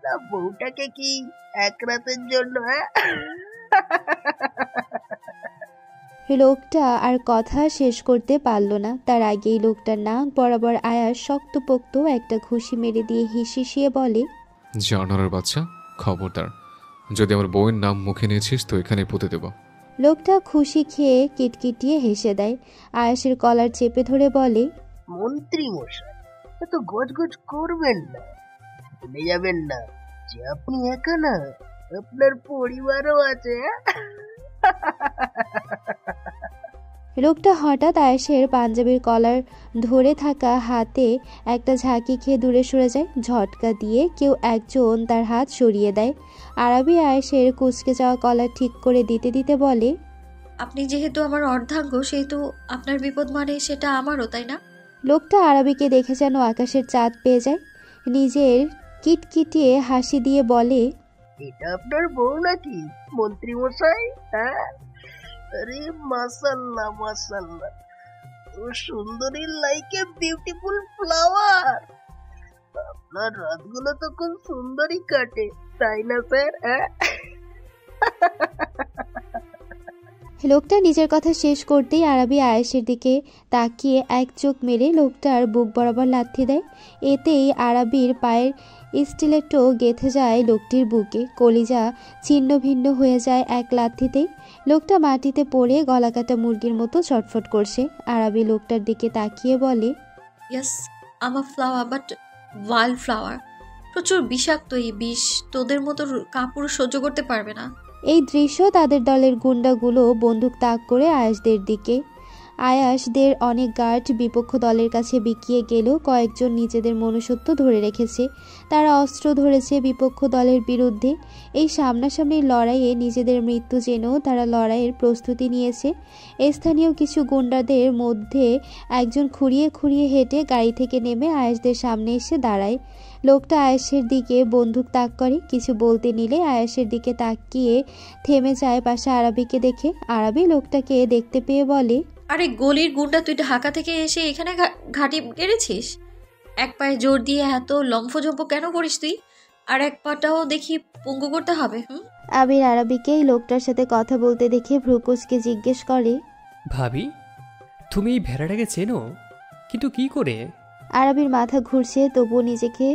না বউটাকে কি এক রাতের জন্য? লোকটা আর কথা শেষ করতে পারল না। তার আগেই লোকটার নাক বরাবর আয়াস শক্তপোক্ত একটা ঘুষি মেরে দিয়ে হিসিয়ে বলে, জানোয়ারের বাচ্চা, খবরদার, যদি আমার বউয়ের নাম মুখে নিয়েছিস তো এখানে পুঁতে দেব। লোকটা খুশি খেয়ে কিটকিটিয়ে হেসে দেয়। আয়াসের কলার চেপে ধরে বলে, মন্ত্রী মশাই, এত গজগজ করবেন না। ভুলে যাবেন না যে আপনি একা না, আপনার পরিবারও আছে। লোকটা হঠাৎ আয়েশের পাঞ্জাবির কলার ধরে থাকা হাতে একটা ঝাঁকি খেয়ে দূরে সরে যায়। ঝটকা দিয়ে কেউ একজন তার হাত সরিয়ে দেয়। আরবি আয়েশের কুঁচকে যাওয়া কলার ঠিক করে দিতে দিতে বলে, আপনি যেহেতু আমার অর্ধাঙ্গ, সেহেতু আপনার বিপদ মানে সেটা আমারও, তাই না? লোকটা আরবিকে দেখে যেন আকাশের চাঁদ পেয়ে যায়। নিজের কিটকিটিয়ে হাসি দিয়ে বলে, এটা আপনার বউ নাকি মন্ত্রী মশাই? হ্যাঁ, আরে মাশাআল্লাহ মাশাআল্লাহ, ও সুন্দরী লাইক এ বিউটিফুল ফ্লাওয়ার। আপনার রাতগুলো তো খুব সুন্দরই কাটে, তাই না স্যার? লোকটা নিজের কথা শেষ করতেই আরবি আয়েশের দিকে তাকিয়ে এক চোখ মেরে লোকটার বুক বরাবর লাথি দেয়। এতেই আরবির পায়ের স্টিলেটো গেঁথে যায় লোকটির বুকে। কলিজা ছিন্ন ভিন্ন হয়ে যায় এক লাথিতেই। লোকটা মাটিতে পড়ে গলাকাটা মুরগির মতো ছটফট করছে। আরবি লোকটার দিকে তাকিয়ে বলে, yes, am a flower, but wild flower. প্রচুর বিষাক্ত এই বিষ তোদের মতো কাপড় সহ্য করতে পারবে না। এই দৃশ্য তাদের দলের গুন্ডাগুলো বন্দুক তাক করে আয়াসদের দিকে। আয়াসদের অনেক গার্ড বিপক্ষ দলের কাছে বিকিয়ে গেলেও কয়েকজন নিজেদের মনুষ্যত্ব ধরে রেখেছে। তারা অস্ত্র ধরেছে বিপক্ষ দলের বিরুদ্ধে। এই সামনাসামনি লড়াইয়ে নিজেদের মৃত্যু জেনেও তারা লড়াইয়ের প্রস্তুতি নিয়েছে। স্থানীয় কিছু গুন্ডাদের মধ্যে একজন খুঁড়িয়ে খুঁড়িয়ে হেঁটে গাড়ি থেকে নেমে আয়াসদের সামনে এসে দাঁড়ায়। লোকটা আয়াসের দিকে বন্দুক তাক করে। কিছু বলতে নিলে আয়াসের দিকে তাকিয়ে থেমে যায় পাশে আরবিকে দেখে। আরবি লোকটাকে দেখতে পেয়ে বলে, আরে গলির গুন্ডা, তুই ঢাকা থেকে এসে এখানে ঘাঁটি গেড়েছিস? এক পায়ে জোর দিয়ে এত লম্ফজম্প কেন করিস তুই? আর এক পাটাও দেখি পঙ্গু করতে হবে। আবির আরবিকে এই লোকটার সাথে কথা বলতে দেখে ভ্রুকুচকে জিজ্ঞেস করে, ভাবি, তুমি এই ভেড়াটাকে চেনো? কিন্তু কি করে? আরবির মাথা ঘুরছে, তবুও নিজেকে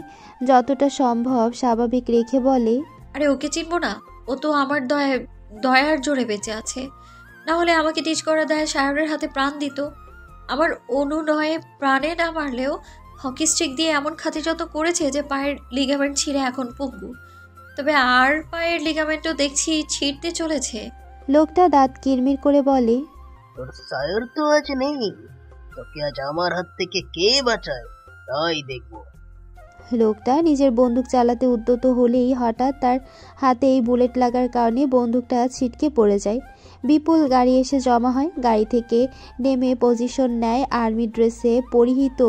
যতটা সম্ভব স্বাভাবিক রেখে বলে, আরে ওকে চিনবো না? ও তো আমার দয়ার জোরে বেঁচে আছে। না হলে আমাকে টিচ করা দেয় সাহেবের হাতে প্রাণ দিত। আমার অনুনয়ে প্রাণে না মারলেও হকি স্টিক দিয়ে এমন খাতিরযত্ন করেছে যে পায়ের লিগামেন্ট ছিঁড়ে এখন পঙ্গু। তবে আর পায়ের লিগামেন্টও দেখছি ছিঁড়তে চলেছে। লোকটা দাঁত কিরমির করে বলে, তোর সায়র তো আজ নেই, তোকে আজ আমার হাত থেকে কে বাঁচায় তাই দেখবো। লোকটা নিজের বন্দুক চালাতে উদ্যত হলেই হঠাৎ তার হাতে এই বুলেট লাগার কারণে বন্দুকটা ছিটকে পড়ে যায়। বিপুল গাড়ি এসে জমা হয়। গাড়ি থেকে নেমে পজিশন নেয় আর্মি ড্রেসে পরিহিত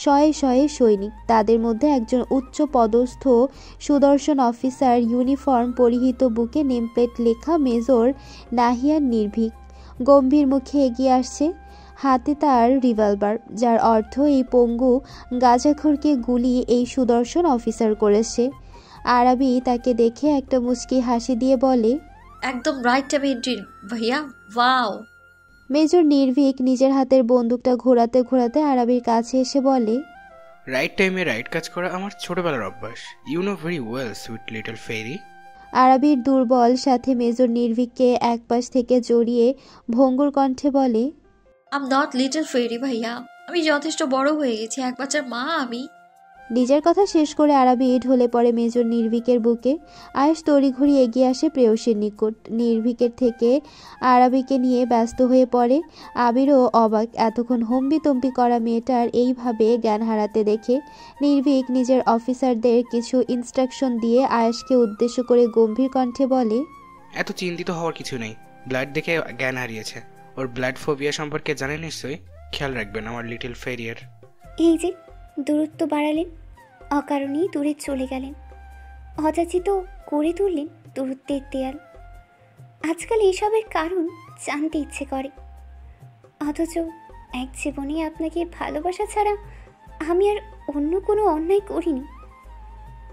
শয়ে শয়ে সৈনিক। তাদের মধ্যে একজন উচ্চ পদস্থ সুদর্শন অফিসার, ইউনিফর্ম পরিহিত, বুকে নেমপ্লেট লেখা মেজর নাহিয়ান নির্ভীক, গম্ভীর মুখে এগিয়ে আসছে। হাতে তার রিভলভার, যার অর্থ এই পঙ্গু গাঁজাখোরকে গুলি এই সুদর্শন অফিসার করেছে। আরাবি তাকে দেখে একটা মুচকি হাসি দিয়ে বলে, একদম রাইট টাইমে এন্ট্রি ভাইয়া, ওয়াও। মেজর নির্ভীক নিজের হাতের বন্দুকটা ঘোরাতে ঘোরাতে আরাবির কাছে এসে বলে, রাইট টাইমে রাইট কাজ করা আমার ছোটবেলার অভ্যাস। You know very well sweet little fairy. আরাবির দুর্বল সাথে মেজর নির্ভীককে একপাশ থেকে জড়িয়ে ভঙ্গুর কণ্ঠে বলে, আম নট লিটল ফেরি ভাইয়া, আমি যথেষ্ট বড় হয়ে গেছি, এক বাচ্চার মা আমি। নিজের কথা শেষ করে আরাবি ঢলে পড়ে মেজর নির্ভীকের বুকে। আয়েশ তড়িঘড়ি এগিয়ে আসে প্রেয়সীর নিকট। নির্ভীকের থেকে আরাবিকে নিয়ে ব্যস্ত হয়ে পড়ে। আবিরও অবাক, এতক্ষণ হম্বিতম্বি করা মেয়েটার এইভাবে জ্ঞান হারাতে দেখে। নির্ভীক নিজের অফিসারদের কিছু ইনস্ট্রাকশন দিয়ে আয়েশকে উদ্দেশ্য করে গম্ভীর কণ্ঠে বলে, এত চিন্তিত হওয়ার কিছু নেই, ব্লাড দেখে জ্ঞান হারিয়েছে। ওর ব্লাড ফোবিয়া সম্পর্কে জানেন নিশ্চয়ই, খেয়াল রাখবেন আমার লিটল ফেরিয়ার। এই যে দূরত্ব বাড়ালেন, অকারণেই দূরে চলে গেলেন, অযাচিত করে তুললেন দূরত্বের দেয়াল। আজকাল এসবের কারণ জানতে ইচ্ছে করে, অথচ এক জীবনে আপনাকে ভালোবাসা ছাড়া আমি আর অন্য কোনো অন্যায় করিনি।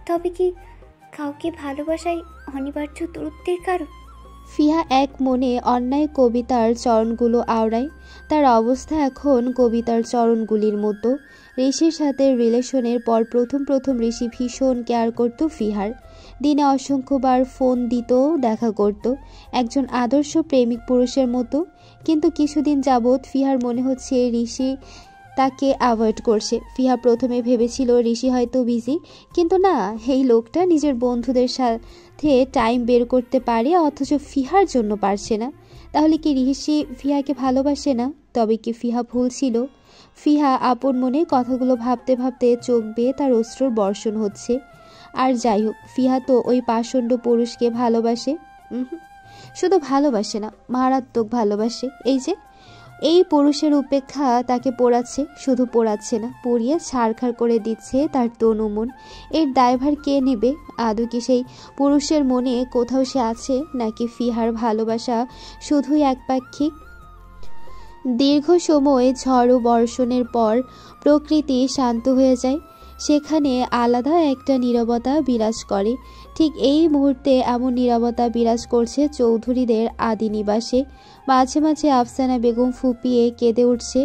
তবে কি কাউকে ভালোবাসায় অনিবার্য দূরত্বের কারণ? ফিহা এক মনে অন্যায় কবিতার চরণগুলো আওড়ায়। তার অবস্থা এখন কবিতার চরণগুলির মতো। ঋষির সাথে রিলেশনের পর প্রথম ঋষি ভীষণ কেয়ার করত ফিহার। দিনে অসংখ্যবার ফোন দিত, দেখা করত, একজন আদর্শ প্রেমিক পুরুষের মতো। কিন্তু কিছুদিন যাবৎ ফিহার মনে হচ্ছে ঋষি তাকে অ্যাভয়েড করছে। ফিহা প্রথমে ভেবেছিল ঋষি হয়তো বিজি, কিন্তু না, এই লোকটা নিজের বন্ধুদের সাথে টাইম বের করতে পারে, অথচ ফিহার জন্য পারছে না। তাহলে কি ঋষি ফিহাকে ভালোবাসে না? তবে কি ফিহা ভুল ছিল? ফিহা আপন মনে কথাগুলো ভাবতে ভাবতে চোখ বেয়ে তার অশ্রুর বর্ষণ হচ্ছে। আর যাই হোক, ফিহা তো ওই পাষণ্ড পুরুষকে ভালোবাসে। শুধু ভালোবাসে না, মারাত্মক ভালোবাসে। এই পুরুষের উপেক্ষা তাকে পোড়াচ্ছে, শুধু পোড়াচ্ছে না, পুড়িয়ে ছারখার করে দিচ্ছে তার তনু মন। এর দায়ভার কে নেবে? আদৌ কি সেই পুরুষের মনে কোথাও সে আছে, নাকি ফিহার ভালোবাসা শুধুই একপাক্ষিক? দীর্ঘ সময় ঝড় ও বর্ষণের পর প্রকৃতি শান্ত হয়ে যায়। সেখানে আলাদা একটা নীরবতা বিরাজ করে। ঠিক এই মুহূর্তে এমন নীরবতা বিরাজ করছে চৌধুরীদের আদি নিবাসে। মাঝে মাঝে আফসানা বেগম ফুপিয়ে কেঁদে উঠছে।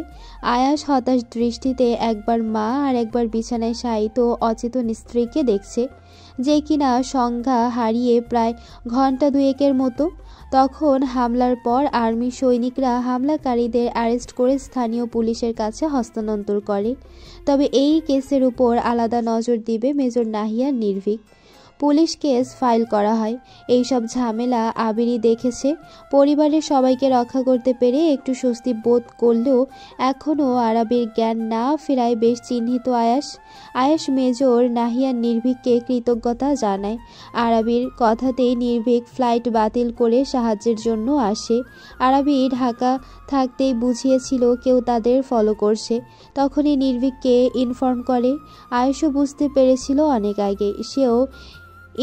আয়াস হতাশ দৃষ্টিতে একবার মা আর একবার বিছানায় শায়িত অচেতন স্ত্রীকে দেখছে, যে কিনা সংজ্ঞা হারিয়ে প্রায় ঘন্টা দুয়েকের মতো। তখন হামলার পর আর্মি সৈনিকরা হামলাকারীদের অ্যারেস্ট করে স্থানীয় পুলিশের কাছে হস্তান্তর করে। তবে এই কেসের উপর আলাদা নজর দিবে মেজর নাহিয়া নির্ভীক। পুলিশ কেস ফাইল করা হয়। এই সব ঝামেলা আবিরই দেখেছে। পরিবারের সবাইকে রক্ষা করতে পেরে একটু স্বস্তি বোধ করলেও এখনও আরাবির জ্ঞান না ফেরায় বেশ চিহ্নিত আয়াস মেজর নাহিয়া নির্ভীককে কৃতজ্ঞতা জানায়। আরাবির কথাতেই নির্ভীক ফ্লাইট বাতিল করে সাহায্যের জন্য আসে। আরাবি ঢাকা থাকতেই বুঝিয়েছিল কেউ তাদের ফলো করছে। তখনই নির্ভীককে ইনফর্ম করে। আয়াসও বুঝতে পেরেছিল অনেক আগে। সেও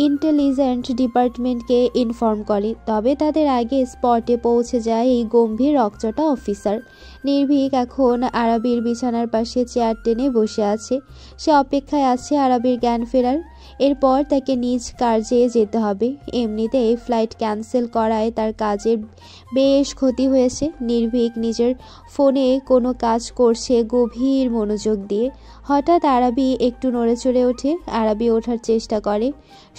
ইন্টেলিজেন্ট ডিপার্টমেন্টকে ইনফর্ম করে। তবে তাদের আগে স্পটে পৌঁছে যায় এই গম্ভীর রকচটা অফিসার। নির্ভীক এখন আরাবির বিছানার পাশে চেয়ার টেনে বসে আছে। সে অপেক্ষায় আছে আরাবির জ্ঞান ফেরার। এরপর তাকে নিজ কার্যে যেতে হবে। এমনিতেই ফ্লাইট ক্যান্সেল করায় তার কাজের বেশ ক্ষতি হয়েছে। নির্ভীক নিজের ফোনে কোনো কাজ করছে গভীর মনোযোগ দিয়ে। হঠাৎ আরাবি একটু নড়ে চড়ে ওঠে। আরাবি ওঠার চেষ্টা করে।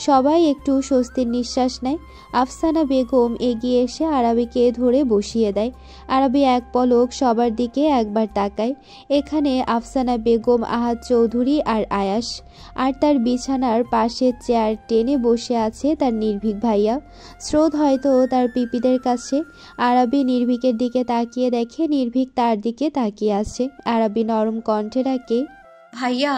সবাই একটু স্বস্তির নিঃশ্বাস নেয়। আফসানা বেগম এগিয়ে এসে আরাবিকে ধরে বসিয়ে দেয়। আরাবি এক পলক সবার দিকে একবার তাকায়। এখানে আফসানা বেগম, আহাদ চৌধুরী আর আয়াস। আর তার বিছানার পাশে চেয়ার টেনে বসে আছে তার নির্ভীক ভাইয়া। স্রোত হয়তো তার পিপিদের কাছে। আরাবি নির্ভীকের দিকে তাকিয়ে দেখে নির্ভীক তার দিকে তাকিয়ে আছে। আরাবি নরম কণ্ঠে ডাকে, ভাইয়া।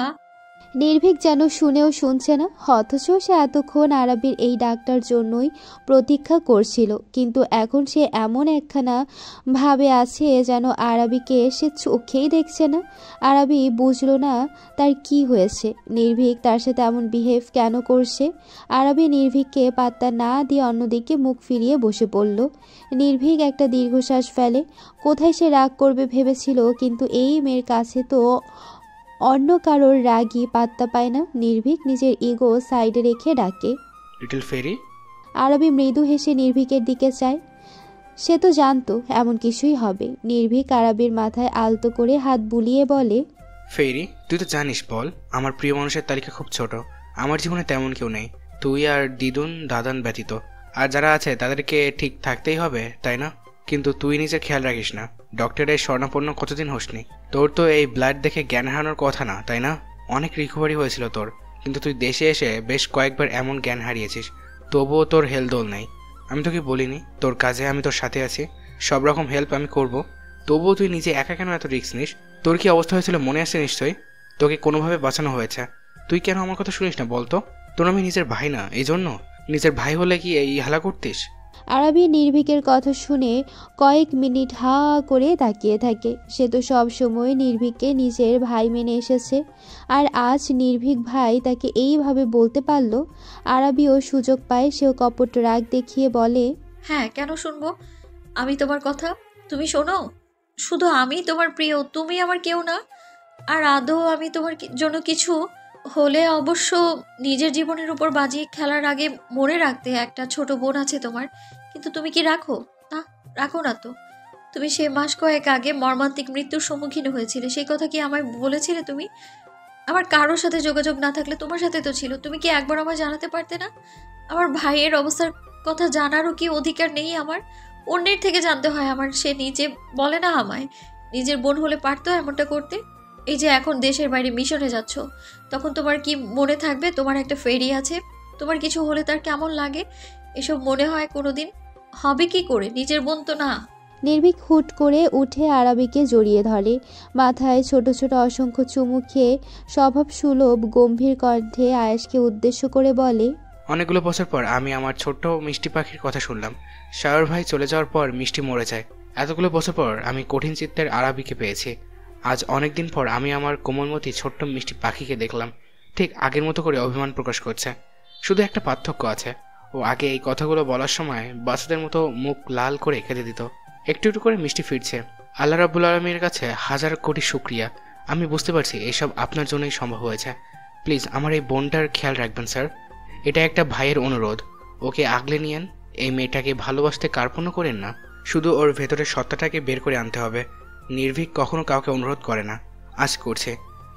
নির্ভীক যেন শুনেও শুনছে না, অথচ সে এতক্ষণ আরাবির এই ডাকটার জন্যই প্রতীক্ষা করছিল। কিন্তু এখন সে এমন একখানা ভাবে আছে যেন আরাবিকে সে চোখেই দেখছে না। আরাবি বুঝল না তার কি হয়েছে, নির্ভীক তার সাথে এমন বিহেভ কেন করছে। আরাবি নির্ভীককে পাত্তা না দিয়ে অন্যদিকে মুখ ফিরিয়ে বসে পড়ল। নির্ভীক একটা দীর্ঘশ্বাস ফেলে। কোথায় সে রাগ করবে ভেবেছিল, কিন্তু এই মেয়ের কাছে তো অন্য কারোর রাগই পাত্তা পায় না। নির্ভীক নিজের ইগো সাইডে রেখে ডাকে, লিটল ফেরি। আরবি মৃদু হেসে নির্ভীকের দিকে চায়। সে তো জানতো এমন কিছুই হবে। নির্ভীক আরবির মাথায় আলতো করে হাত বুলিয়ে বলে, ফেরি, তুই তো জানিস বল, আমার প্রিয় মানুষের তালিকা খুব ছোট। আমার জীবনে তেমন কেউ নেই, তুই আর দিদুন দাদান ব্যতীত। আর যারা আছে তাদেরকে ঠিক থাকতেই হবে, তাই না? কিন্তু তুই নিজের খেয়াল রাখিস না। ডক্টরের স্বর্ণাপন্ন কতদিন হোসনি? তোর তো এই ব্লাড দেখে জ্ঞান হারানোর কথা না, তাই না? অনেক রিকভারি হয়েছিল তোর, কিন্তু তুই দেশে এসে বেশ কয়েকবার এমন জ্ঞান হারিয়েছিস, তবুও তোর হেলদোল নেই। আমি তোকে বলিনি তোর কাজে আমি তোর সাথে আছি, সব রকম হেল্প আমি করব, তবুও তুই নিজে একা কেন এত রিস্ক নিস? তোর কি অবস্থা হয়েছিল মনে আছে নিশ্চয়ই? তোকে কোনোভাবে বাঁচানো হয়েছে, তুই কেন আমার কথা শুনিস না বলতো? তোর আমি নিজের ভাই না, এই জন্য? নিজের ভাই হলে কি এই হালা করতিস? আরবি নির্ভীকের কথা শুনে কয়েক মিনিট হা করে তাকিয়ে থাকে। সে তো সব সময় নির্ভীককে নিজের ভাই মেনে এসেছে, আর আজ নির্ভীক ভাই তাকে এইভাবে বলতে পারল। আরবিও সুযোগ পায়, সেও কপট রাগ দেখিয়ে বলে, হ্যাঁ, কেন শুনবো আমি তোমার কথা? তুমি শোনো, শুধু আমি তোমার প্রিয়, তুমি আমার কেউ না। আর আদৌ আমি তোমার জন্য কিছু হলে অবশ্য নিজের জীবনের উপর বাজি খেলার আগে মনে রাখতে একটা ছোট বোন আছে তোমার। কিন্তু তুমি কি রাখো? না, রাখো না তো। তুমি সে মাস কয়েক আগে মর্মান্তিক মৃত্যুর সম্মুখীন হয়েছিলে, সেই কথা কি আমায় বলেছিলে তুমি? আমার কারোর সাথে যোগাযোগ না থাকলে তোমার সাথে তো ছিল, তুমি কি একবার আমায় জানাতে পারতে না? আমার ভাইয়ের অবস্থার কথা জানারও কি অধিকার নেই আমার? অন্যের থেকে জানতে হয় আমার, সে নিজে বলে না আমায়। নিজের বোন হলে পারতো এমনটা করতে। এই যে এখন দেশের বাইরে মিশনে যাচ্ছ, তখন তোমার কি মনে থাকবে তোমার একটা ফেরি আছে? তোমার কিছু হলে তার কেমন লাগে এসব মনে হয় কোনোদিন? হবে কি করে? নিজের বোন তো না। নির্ভীক হুট করে উঠে আরবিকে জড়িয়ে ধরে, মাথায় ছোট ছোট অসংখ্য চুমু খেয়ে স্বভাব সুলভ গম্ভীর কণ্ঠে আয়েশকে উদ্দেশ্য করে বলে, অনেকগুলো বছর পর আমি আমার ছোট্ট মিষ্টি পাখির কথা শুনলাম। শায়র ভাই চলে যাওয়ার পর মিষ্টি মরে যায়। এতগুলো বছর পর আমি কঠিন চিত্তের আরবিকে পেয়েছি। আজ অনেক দিন পর আমি আমার কোমলমতি ছোট্ট মিষ্টি পাখিকে দেখলাম, ঠিক আগের মতো করে অভিমান প্রকাশ করছে। শুধু একটা পার্থক্য আছে, ও আগে এই কথাগুলো বলার সময় বাচ্চাদের মতো মুখ লাল করে কেঁদে দিত। একটু একটু করে মিষ্টি ফিরছে। আল্লাহ রাব্বুল আলামিনের কাছে হাজার কোটি শুকরিয়া। আমি বুঝতে পারছি এসব আপনার জন্যই সম্ভব হয়েছে। প্লিজ আমার এই বোনটার খেয়াল রাখবেন স্যার, এটা একটা ভাইয়ের অনুরোধ। ওকে আগলে নিয়েন। এই মেয়েটাকে ভালোবাসতে কার্পণ্য করেন না, শুধু ওর ভেতরের সত্তাটাকে বের করে আনতে হবে। নির্ভীক কখনো কাউকে অনুরোধ করে না, আজ করছে।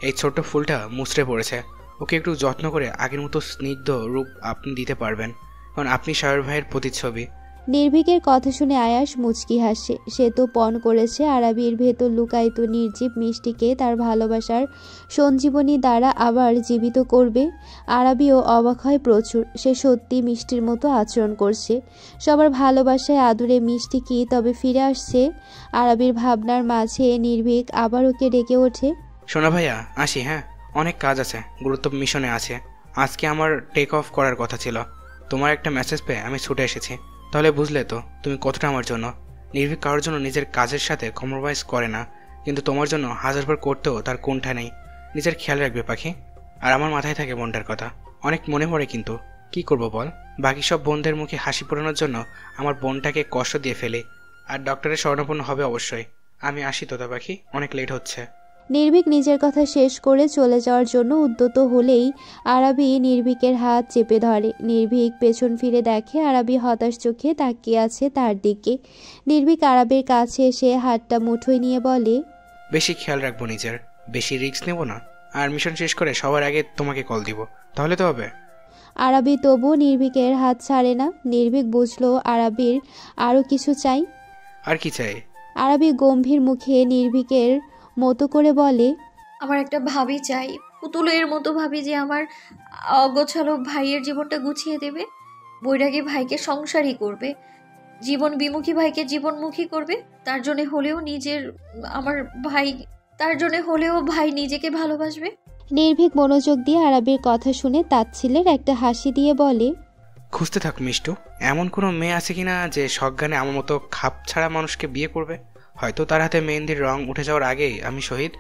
এই ছোট্ট ফুলটা মুচড়ে পড়েছে, ওকে একটু যত্ন করে আগের মতো স্নিগ্ধ রূপ আপনি দিতে পারবেন, কারণ আপনি শায়র ভাইয়ের প্রতিচ্ছবি। নির্ভীকের কথা শুনে আয়াস মুচকি হাসে। সে তো পণ করেছে আরবির ভেতর লুকায়িত নির্জীব মিষ্টিকে তার ভালোবাসার সঞ্জীবনী দ্বারা আবার জীবিত করবে। আরবিও অবাক হয় প্রচুর। সে সত্যি মিষ্টির মতো আচরণ করছে। সবার ভালোবাসায় আদুরে মিষ্টি কি তবে ফিরে আসছে? আরবির ভাবনার মাঝে নির্ভীক আবার ওকে ডেকে ওঠে, সোনা ভাইয়া আসি, হ্যাঁ অনেক কাজ আছে, গুরুত্ব মিশনে আছে। আজকে আমার টেক অফ করার কথা ছিল, তোমার একটা মেসেজ পেয়ে আমি ছুটে এসেছি। তাহলে বুঝলে তো তুমি কতটা আমার জন্য। নির্ভীক কারোর জন্য নিজের কাজের সাথে কম্প্রোমাইজ করে না, কিন্তু তোমার জন্য হাজারবার করতেও তার কোনটা নেই। নিজের খেয়াল রাখবে পাখি। আর আমার মাথায় থাকে বোনটার কথা, অনেক মনে পড়ে, কিন্তু কি করব বল, বাকি সব বোনদের মুখে হাসি ফোটানোর জন্য আমার বোনটাকে কষ্ট দিয়ে ফেলে। আর ডক্টরের স্বর্ণপূর্ণ হবে অবশ্যই। আমি আসি তোতা পাখি, অনেক লেট হচ্ছে। নির্ভীক নিজের কথা শেষ করে চলে যাওয়ার জন্য উদ্যত হলেই আরবি নির্ভীকের হাত চেপে ধরে। নির্ভীক পেছন ফিরে দেখে আরবি হতাশ চোখে তাকিয়ে আছে তার দিকে। নির্ভীক আরবের কাছে এসে হাতটা মুঠোয় নিয়ে বলে, বেশি খেয়াল রাখবো নিজের, বেশি রিস্ক নেব না। আর মিশন শেষ করে সবার আগে তোমাকে কল দিব, তাহলে তো হবে। আরবি তবু নির্ভীকের হাত ছাড়ে না। নির্ভীক বুঝলো আরবির আরও কিছু চাই। আর কি চাই? আরবি গম্ভীর মুখে নির্ভীকের মতো করে বলে, আমার একটা ভাবি চাই, পুতুলের মতো ভাবি, যে আমার অগোছালো ভাইয়ের জীবনটা গুছিয়ে দেবে। বৈরাগী ভাইকে সংসারই করবে, জীবন বিমুখী ভাইকে জীবনমুখী করবে। তার জন্য হলেও ভাই নিজেকে ভালোবাসবে। নির্ভীক মনোযোগ দিয়ে আরবির কথা শুনে তাচ্ছিলের একটা হাসি দিয়ে বলে, খুঁজতে থাক মিষ্টু, এমন কোনো মেয়ে আছে কিনা যে সজ্ঞানে আমার মতো খাপ ছাড়া মানুষকে বিয়ে করবে। হয়তো তার হাতে মেহেন্দির রং উঠে যাওয়ার আগেই আমি শহীদ।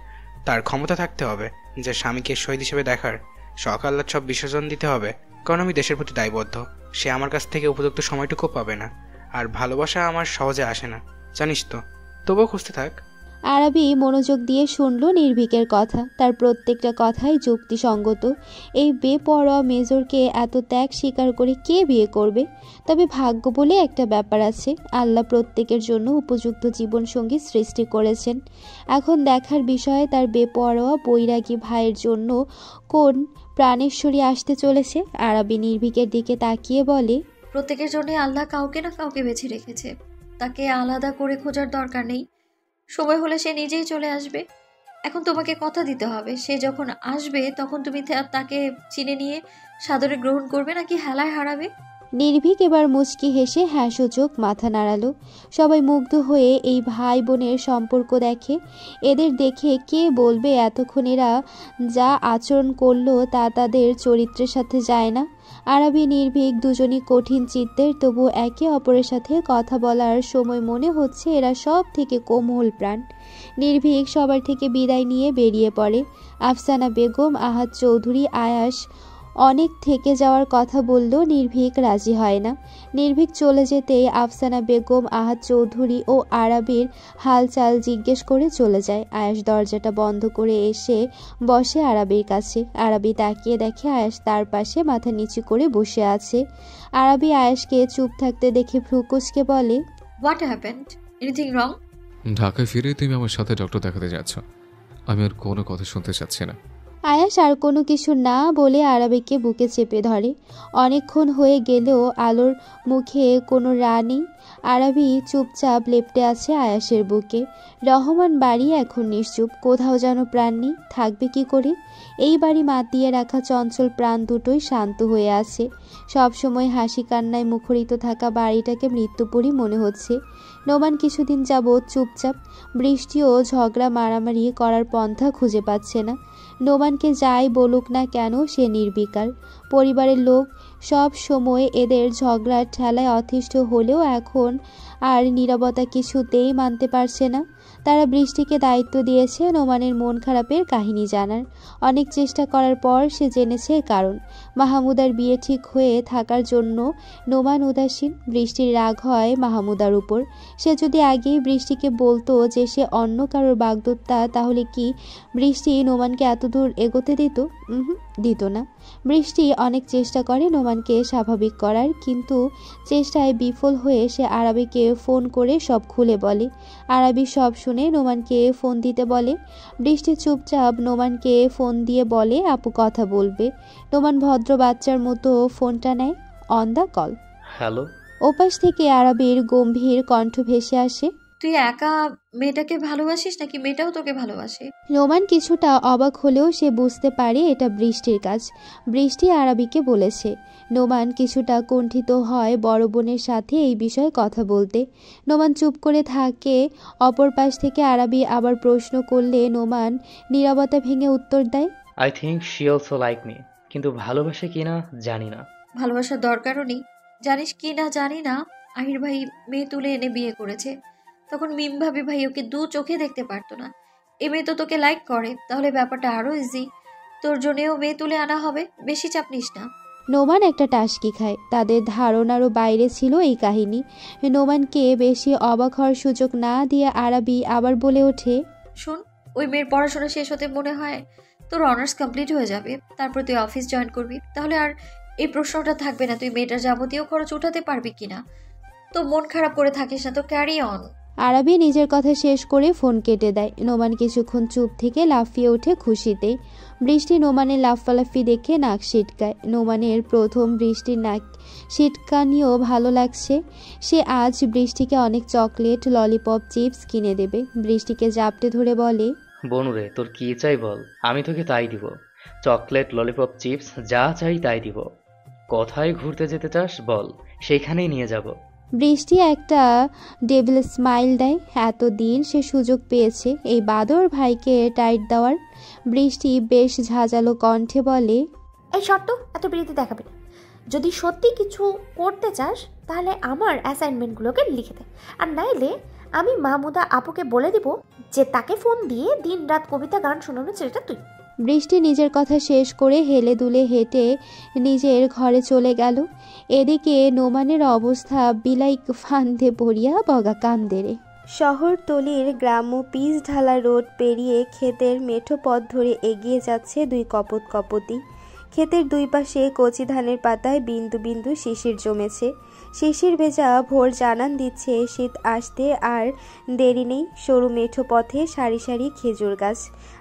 তার ক্ষমতা থাকতে হবে নিজের স্বামীকে শহীদ হিসেবে দেখার, শখ আহ্লাদ সব বিসর্জন দিতে হবে, কারণ আমি দেশের প্রতি দায়বদ্ধ। সে আমার কাছ থেকে উপযুক্ত সময়টুকু পাবে না। আর ভালোবাসা আমার সহজে আসে না, জানিস তো, তবুও খুঁজতে থাক। আরাবি মনোযোগ দিয়ে শুনল নির্ভীকের কথা। তার প্রত্যেকটা কথাই যুক্তিসঙ্গত। এই বেপরোয়া মেজরকে এত ত্যাগ স্বীকার করে কে বিয়ে করবে? তবে ভাগ্য বলে একটা ব্যাপার আছে। আল্লাহ প্রত্যেকের জন্য উপযুক্ত জীবনসঙ্গী সৃষ্টি করেছেন। এখন দেখার বিষয় তার বেপরোয়া বৈরাগী ভাইয়ের জন্য কোন প্রাণেশ্বরী আসতে চলেছে। আরাবি নির্ভীকের দিকে তাকিয়ে বলে, প্রত্যেকের জন্য আল্লাহ কাউকে না কাউকে বেছে রেখেছে, তাকে আলাদা করে খোঁজার দরকার নেই। সময় হলে সে নিজেই চলে আসবে। এখন তোমাকে কথা দিতে হবে, সে যখন আসবে তখন তুমি তাকে চিনে নিয়ে সাদরে গ্রহণ করবে নাকি হেলায় হারাবে। নির্ভীক এবার মুচকি হেসে হ্যাঁ সূচক মাথা নাড়ালো। সবাই মুগ্ধ হয়ে এই ভাই বোনের সম্পর্ক দেখে। এদের দেখে কে বলবে এতক্ষণ এরা যা আচরণ করলো তা তাদের চরিত্রের সাথে যায় না। আরাবি নির্ভীক দুজনই কঠিন চিত্তের, তবু একে অপরের সাথে কথা বলার সময় মনে হচ্ছে এরা সব থেকে কোমল প্রাণ। নির্ভীক সবার থেকে বিদায় নিয়ে বেরিয়ে পড়ে। আফসানা বেগম, আহাদ চৌধুরী, আয়াস অনেক থেকে যাওয়ার কথা বলল, নির্ভীক রাজি হয় না। নির্ভীক চলে যেতেই আফসানা বেগম আহাদ চৌধুরী ও আরাবির হালচাল জিজ্ঞেস করে চলে যায়। আয়াস দরজাটা বন্ধ করে এসে বসে আরাবির কাছে। আরাবি তাকিয়ে দেখে আয়াস তার পাশে মাথা নিচু করে বসে আছে। আরাবি আয়াসকে চুপ থাকতে দেখে ভ্রুকুচকে বলে, হোয়াট হ্যাপেন্ড? Anything wrong? ঢাকায় ফিরে তুমি আমার সাথে ডক্টর দেখাতে যাচ্ছ। আমি আর কোনো কথা শুনতে চাচ্ছি না। আয়াস আর কোনো কিছু না বলে আরাবিকে বুকে চেপে ধরে। অনেকক্ষণ হয়ে গেলেও আলোর মুখে কোনো রা নেই। আরাবি চুপচাপ লেপ্টে আছে আয়াসের বুকে। রহমান বাড়ি এখন নিশ্চুপ, কোথাও যেন প্রাণ নেই। থাকবে কি করে? এই বাড়ি মাতিয়ে রাখা চঞ্চল প্রাণ দুটোই শান্ত হয়ে আছে। সবসময় হাসি কান্নায় মুখরিত থাকা বাড়িটাকে মৃত্যুপুরী মনে হচ্ছে। নোমান কিছুদিন যাবৎ চুপচাপ। বৃষ্টিও ঝগড়া মারামারি করার পন্থা খুঁজে পাচ্ছে না। নোমানকে যাই বলুক না কেন সে নির্বিকার। পরিবারের লোক সব সময় এদের ঝগড়ার ঠেলায় অতিষ্ঠ হলেও এখন আর নীরবতা কিছুতেই মানতে পারছে না। তারা বৃষ্টিকে দায়িত্ব দিয়েছে নোমানের মন খারাপের কাহিনী জানার। অনেক চেষ্টা করার পর সে জেনেছে কারণ। মাহমুদার বিয়ে ঠিক হয়ে থাকার জন্য নোমান উদাসীন। বৃষ্টির রাগ হয় মাহমুদার উপর। সে যদি আগেই বৃষ্টিকে বলতো যে সে অন্য কারোর বাগদত্তা, তাহলে কি বৃষ্টি নোমানকে এতদূর এগোতে দিত? দিত না। বৃষ্টি অনেক চেষ্টা করে নোমানকে স্বাভাবিক করার, কিন্তু চেষ্টায় বিফল হয়ে সে আরাবিকে ফোন করে সব খুলে বলে। আরাবি সব শুনে নোমানকে ফোন দিতে বলে। বৃষ্টি চুপচাপ নোমানকে ফোন দিয়ে বলে আপু কথা বলবে। নোমান ভদ্র বাচ্চার মতো ফোনটা নেয়। On the call. হ্যালো। ওপাশ থেকে আরাবির গম্ভীর কণ্ঠ ভেসে আসে, তুই একা মেয়েটাকে ভালোবাসিস নাকি মেয়েটাও তোকে ভালোবাসে? নোমান কিছুটা অবাক হলেও সে বুঝতে পারে এটা বৃষ্টির কাজ। বৃষ্টি আরাবিকে বলেছে। নোমান কিছুটা কুণ্ঠিত হয় বড় বোনের সাথে এই বিষয়ে কথা বলতে। নোমান চুপ করে থাকে। অপর পাশ থেকে আরাবি আবার প্রশ্ন করলে নোমান নীরবতা ভেঙে উত্তর দেয়, I think she also like me, কিন্তু ভালোবাসে কিনা জানি না। ভালোবাসার দরকারও নেই। জানিস কি না জানি না, আহির ভাই মেয়ে তুলে এনে বিয়ে করেছে। তখন মিম ভাবি ভাই ওকে দু চোখে দেখতে পারতো না। এ মেয়ে তো তোকে লাইক করে, তাহলে ব্যাপারটা আরো ইজি। তোর জন্যেও মেয়ে তুলে আনা হবে, বেশি চাপ নিস না। নোমান একটা টাসকি খায়। তাদের ধারণারও বাইরে ছিল এই কাহিনী। নোমানকে বেশি অবাক হওয়ার সুযোগ না দিয়ে আরাবি আবার বলে ওঠে, শোন, ওই মেয়ের পড়াশোনা শেষ হতে মনে হয় তোর অনার্স কমপ্লিট হয়ে যাবে। তারপর তুই অফিস জয়েন করবি, তাহলে আর এই প্রশ্নটা থাকবে না তুই মেয়েটার যাবতীয় খরচ উঠাতে পারবি কিনা। তো মন খারাপ করে থাকিস না, তো ক্যারি অন। আরাবি নিজের কথা শেষ করে ফোন কেটে দেয়। নোমান কিছুক্ষণ চুপ থেকে লাফিয়ে ওঠে খুশিতেই। বৃষ্টি নোমানের লাফালাফি দেখে নাক সিটকায়। নোমানের প্রথম বৃষ্টির নাক সিটকানিও ভালো লাগছে। সে আজ বৃষ্টিকে অনেক চকলেট, ললিপপ, চিপস কিনে দেবে। বৃষ্টিকে জাপটে ধরে বলে, বনুরে তোর কি চাই বল, আমি তোকে তাই দিব। চকলেট, ললিপপ, চিপস যা চাই তাই দিব। কোথায় ঘুরতে যেতে চাস বল, সেইখানেই নিয়ে যাব। বৃষ্টি একটা ডেভিল স্মাইল দেয়। এতদিন সে সুযোগ পেয়েছে এই বাদর ভাইকে টাইট দেওয়ার। বৃষ্টি বেশ ঝাঁঝালো কণ্ঠে বলে, এই শর্ত এত বিরতি দেখাবে না। যদি সত্যি কিছু করতে চাস তাহলে আমার অ্যাসাইনমেন্টগুলোকে লিখে দে, আর নাইলে আমি মাহমুদা আপুকে বলে দিব যে তাকে ফোন দিয়ে দিন রাত কবিতা গান শোনানো ছেলেটা তুই। বৃষ্টি নিজের কথা শেষ করে হেলে দুলে হেঁটে নিজের ঘরে চলে গেল। এদিকে নোমানের অবস্থা বিলাইক ফান্দে পড়িয়া বগা কান্দেরে। শহরতলির গ্রাম্য পিচ ঢালা রোড পেরিয়ে ক্ষেতের মেঠো পথ ধরে এগিয়ে যাচ্ছে দুই কপোতি। ক্ষেতের দুই পাশে কচি ধানের পাতায় বিন্দু বিন্দু শিশির জমেছে। শিশির ভেজা ভোর জানান দিচ্ছে শীত আসতে আর দেরি নেই। সরু মেঠো পথে সারি সারি খেজুর গাছ,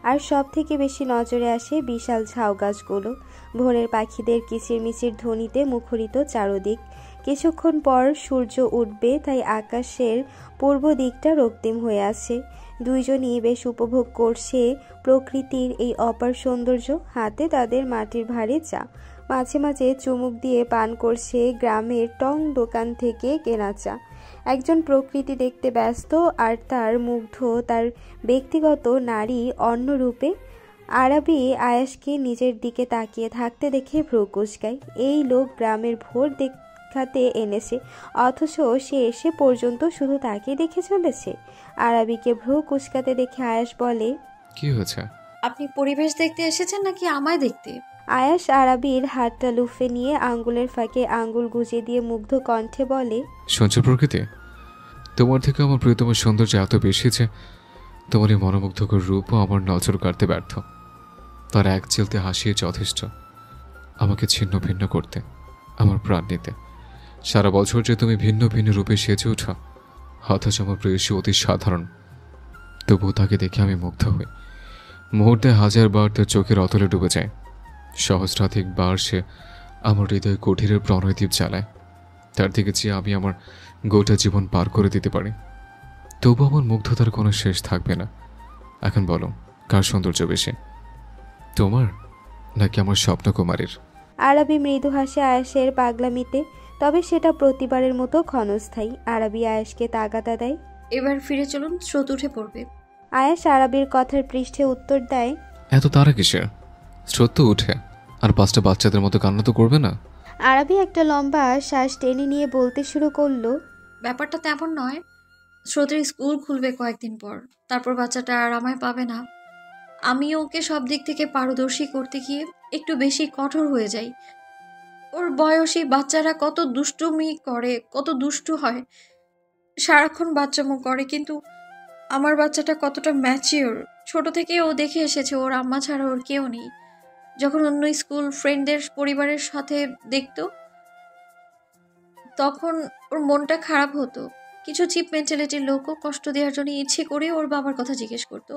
আর সব থেকে বেশি নজরে আসে বিশাল ঝাউ গাছগুলো। ভোরের পাখিদের কিচিরমিচির ধ্বনিতে মুখরিত চারদিক। কিছুক্ষণ পর সূর্য উঠবে, তাই আকাশের পূর্ব দিকটা রক্তিম হয়ে আছে। দুইজনই বেশ উপভোগ করছে প্রকৃতির এই অপার সৌন্দর্য। হাতে তাদের মাটির ভারে চা, মাঝে মাঝে চুমুক দিয়ে পান করছে গ্রামের টং দোকান থেকে কেনা চা। একজন প্রকৃতি দেখতে ব্যস্ত, আর তার মুগ্ধ তার ব্যক্তিগত নারী অন্য রূপে। আরাবি আয়াসকে নিজের দিকে তাকিয়ে থাকতে দেখে ভ্রু কুঁচকায়। এই লোক গ্রামের ভোর দেখাতে এনেছে, অথচ সে এসে পর্যন্ত শুধু তাকে দেখে চলেছে। আরাবিকে ভ্রু কুঁচকাতে দেখে আয়াস বলে, কি হয়েছে? আপনি পরিবেশ দেখতে এসেছেন নাকি আমায় দেখতে? আয়াস আরাবির হাতটা লুফে নিয়ে আঙ্গুলের ফাঁকে আঙ্গুল গুজে দিয়ে মুগ্ধ কণ্ঠে বলে, শুনছো প্রকৃতি, তোমার থেকে আমার প্রিয়তমের সৌন্দর্য এত বেশি যে তোমার এই মনোমুগ্ধকর রূপও আমার নজর কাটতে ব্যর্থ। তার এক চিলতে হাসিয়ে যথেষ্ট আমাকে ছিন্ন ভিন্ন করতে, আমার প্রাণ নিতে। সারা বছর যে তুমি ভিন্ন ভিন্ন রূপে সেজে ওঠো, অথচ আমার প্রেয়সী অতি সাধারণ, তবুও তাকে দেখে আমি মুগ্ধ হই। মুহূর্তে হাজারবার তার চোখের অতলে ডুবে যায়। সহস্রাধিক বার সে আমার হৃদয় কঠিরের প্রণয়দ্বীপ জ্বালায়। তার দিকে চেয়ে আমি আমার গোটা জীবন পার করে দিতে পারি, তবু আমার মুগ্ধতার কোনো শেষ থাকবে না। এখন বলো, কার সৌন্দর্য বেশি, তোমার নাকি আমার স্বপ্নকুমারীর? আরাবি মৃদু হাসে আয়াসের পাগলামিতে, তবে সেটা প্রতিবারের মতো ক্ষণস্থায়ী। আরাবি আয়াসকে তাগাদা দেয়, এবার ফিরে চলুন, স্রোত উঠে পড়বে। আয়াস আরাবির কথার পৃষ্ঠে উত্তর দেয়, এত তারা কিসের? স্রোত তো উঠে, আর 5টা বাচ্চাদের মতো কান্না তো করবে না? আরাবি একটা লম্বা শ্বাস টেনে নিয়ে বলতে শুরু করলো, ব্যাপারটা তেমন নয়। স্রোতের স্কুল খুলবে কয়েকদিন পর, তারপর বাচ্চাটা আর আমায় পাবে না। আমি ওকে সব দিক থেকে পারদর্শী করতে গিয়ে একটু বেশি কঠোর হয়ে যাই। ওর বয়সী বাচ্চারা কত দুষ্টুমি করে, কত দুষ্টু হয়, সারাক্ষণ বাচ্চামো করে, কিন্তু আমার বাচ্চাটা কতটা ম্যাচিওর। ছোট থেকে ও দেখে এসেছে ওর আম্মা ছাড়া ওর কেউ নেই। যখন অন্য স্কুল ফ্রেন্ডদের পরিবারের সাথে দেখতো, তখন ওর মনটা খারাপ হতো। কিছু চিপ মেন্টালিটির লোকও কষ্ট দেওয়ার জন্য ইচ্ছে করে ওর বাবার কথা জিজ্ঞেস করতো।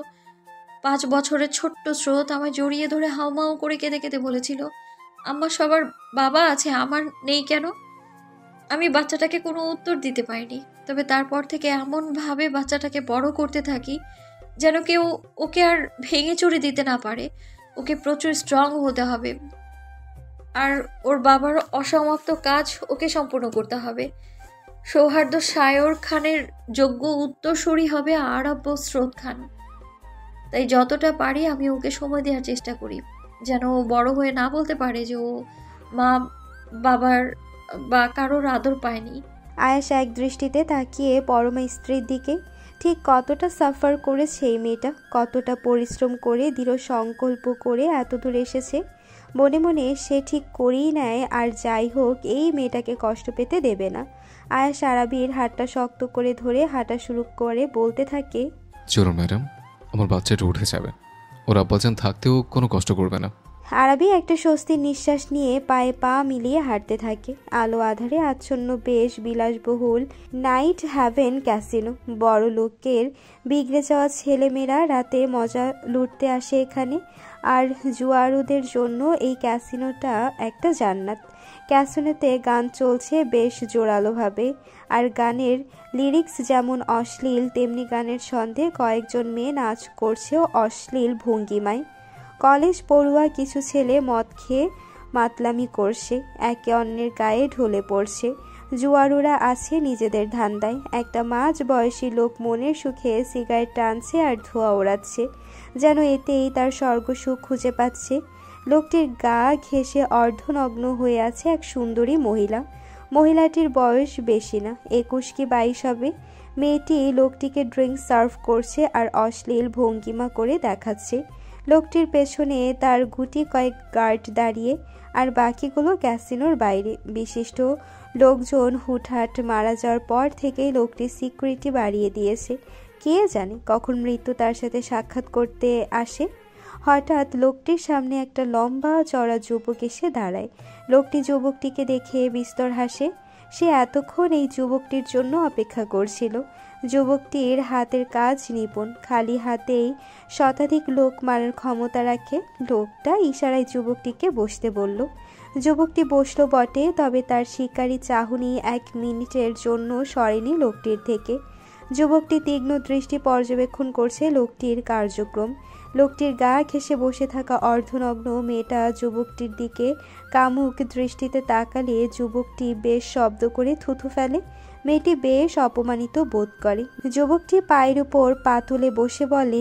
5 বছরের ছোট্ট স্রোত আমায় জড়িয়ে ধরে হাউমাউ করে কেঁদে কেঁদে বলেছিল, আম্মা সবার বাবা আছে, আমার নেই কেন? আমি বাচ্চাটাকে কোনো উত্তর দিতে পারিনি। তবে তারপর থেকে এমনভাবে বাচ্চাটাকে বড় করতে থাকি যেন কেউ ওকে আর ভেঙে চুরে দিতে না পারে। ওকে প্রচুর স্ট্রং হতে হবে, আর ওর বাবার অসমাপ্ত কাজ ওকে সম্পূর্ণ করতে হবে। সৌহার্দ্য সায়র খানের যোগ্য উত্তরসূরি হবে আরব স্রোত খান। তাই যতটা পারি আমি ওকে সময় দেওয়ার চেষ্টা করি, যেন ও বড় হয়ে না বলতে পারে যে ও মা বাবার বা কারোর আদর পায়নি। আয়াস এক দৃষ্টিতে তাকিয়ে পরমা স্ত্রীর দিকে। ঠিক কতটা সাফার করেছে এই মেয়েটা, কতটা পরিশ্রম করে দৃঢ় সংকল্প করে এতদূর এসেছে। মনে মনে সে ঠিক করেই নেয়, আর যাই হোক এই মেয়েটাকে কষ্ট পেতে দেবে না। আয়াস আরাবির হাতটা শক্ত করে ধরে হাঁটা শুরু করে বলতে থাকে, চলুন ম্যাডাম, আমার বাচ্চাটা উঠে যাবে, ওর আব্বাজান থাকতেও কোনো কষ্ট করবে না। আরাবি একটা স্বস্তির নিঃশ্বাস নিয়ে পায়ে পা মিলিয়ে হাঁটতে থাকে। আলো আধারে আচ্ছন্ন বেশ বিলাসবহুল নাইট হ্যাভেন ক্যাসিনো। বড় লোকের বিগড়ে যাওয়া ছেলেমেয়েরা রাতে মজা লুটতে আসে এখানে, আর জুয়ারুদের জন্য এই ক্যাসিনোটা একটা জান্নাত। ক্যাসিনোতে গান চলছে বেশ জোরালোভাবে, আর গানের লিরিক্স যেমন অশ্লীল, তেমনি গানের ছন্দে কয়েকজন মেয়ে নাচ করছেও অশ্লীল ভঙ্গিমায়। কলেজ পড়ুয়া কিছু ছেলে মদ খেয়ে মাতলামি করছে, একে অন্যের গায়ে ঢলে পড়ছে। জুয়ারুরা আছে নিজেদের ধান্দায়। একটা মাঝ বয়সী লোক মনের সুখে সিগারেট টানছে আর ধোঁয়া ওড়াচ্ছে, যেন এতেই তার স্বর্গসুখ খুঁজে পাচ্ছে। লোকটির গা ঘেঁষে অর্ধনগ্ন হয়ে আছে এক সুন্দরী মহিলা। মহিলাটির বয়স বেশি না, 21 কি 22 হবে। মেয়েটি লোকটিকে ড্রিঙ্ক সার্ভ করছে আর অশ্লীল ভঙ্গিমা করে দেখাচ্ছে। লোকটির পেছনে তার গুটি কয়েক গার্ড দাঁড়িয়ে, আর বাকিগুলো ক্যাসিনোর বাইরে। বিশিষ্ট লোকজন হুটহাট মারা যাওয়ার পর থেকেই লোকটির সিকিউরিটি বাড়িয়ে দিয়েছে। কে জানে কখন মৃত্যু তার সাথে সাক্ষাৎ করতে আসে। হঠাৎ লোকটির সামনে একটা লম্বা চড়া যুবক এসে দাঁড়ায়। লোকটি যুবকটিকে দেখে বিস্তর হাসে। সে এতক্ষণ এই যুবকটির জন্য অপেক্ষা করছিল। যুবকটির হাতের কাজ নিপুণ, খালি হাতেই শতাধিক লোক মারার ক্ষমতা রাখে। লোকটা ইশারায় যুবকটিকে বসতে বলল। যুবকটি বসলো বটে, তবে তার শিকারী চাহনি 1 মিনিটের জন্য সরেনি লোকটির থেকে। যুবকটি তীক্ষ্ণ দৃষ্টি পর্যবেক্ষণ করছে লোকটির কার্যক্রম। লোকটির গা ঘেঁষে বসে থাকা অর্ধনগ্ন মেয়েটা যুবকটির দিকে কামুক দৃষ্টিতে তাকালে যুবকটি বেশ শব্দ করে থুথু ফেলে। মেয়েটি বেশ অপমানিত বোধ করে। যুবকটি পায়ের উপর পা তুলে বসে বলে,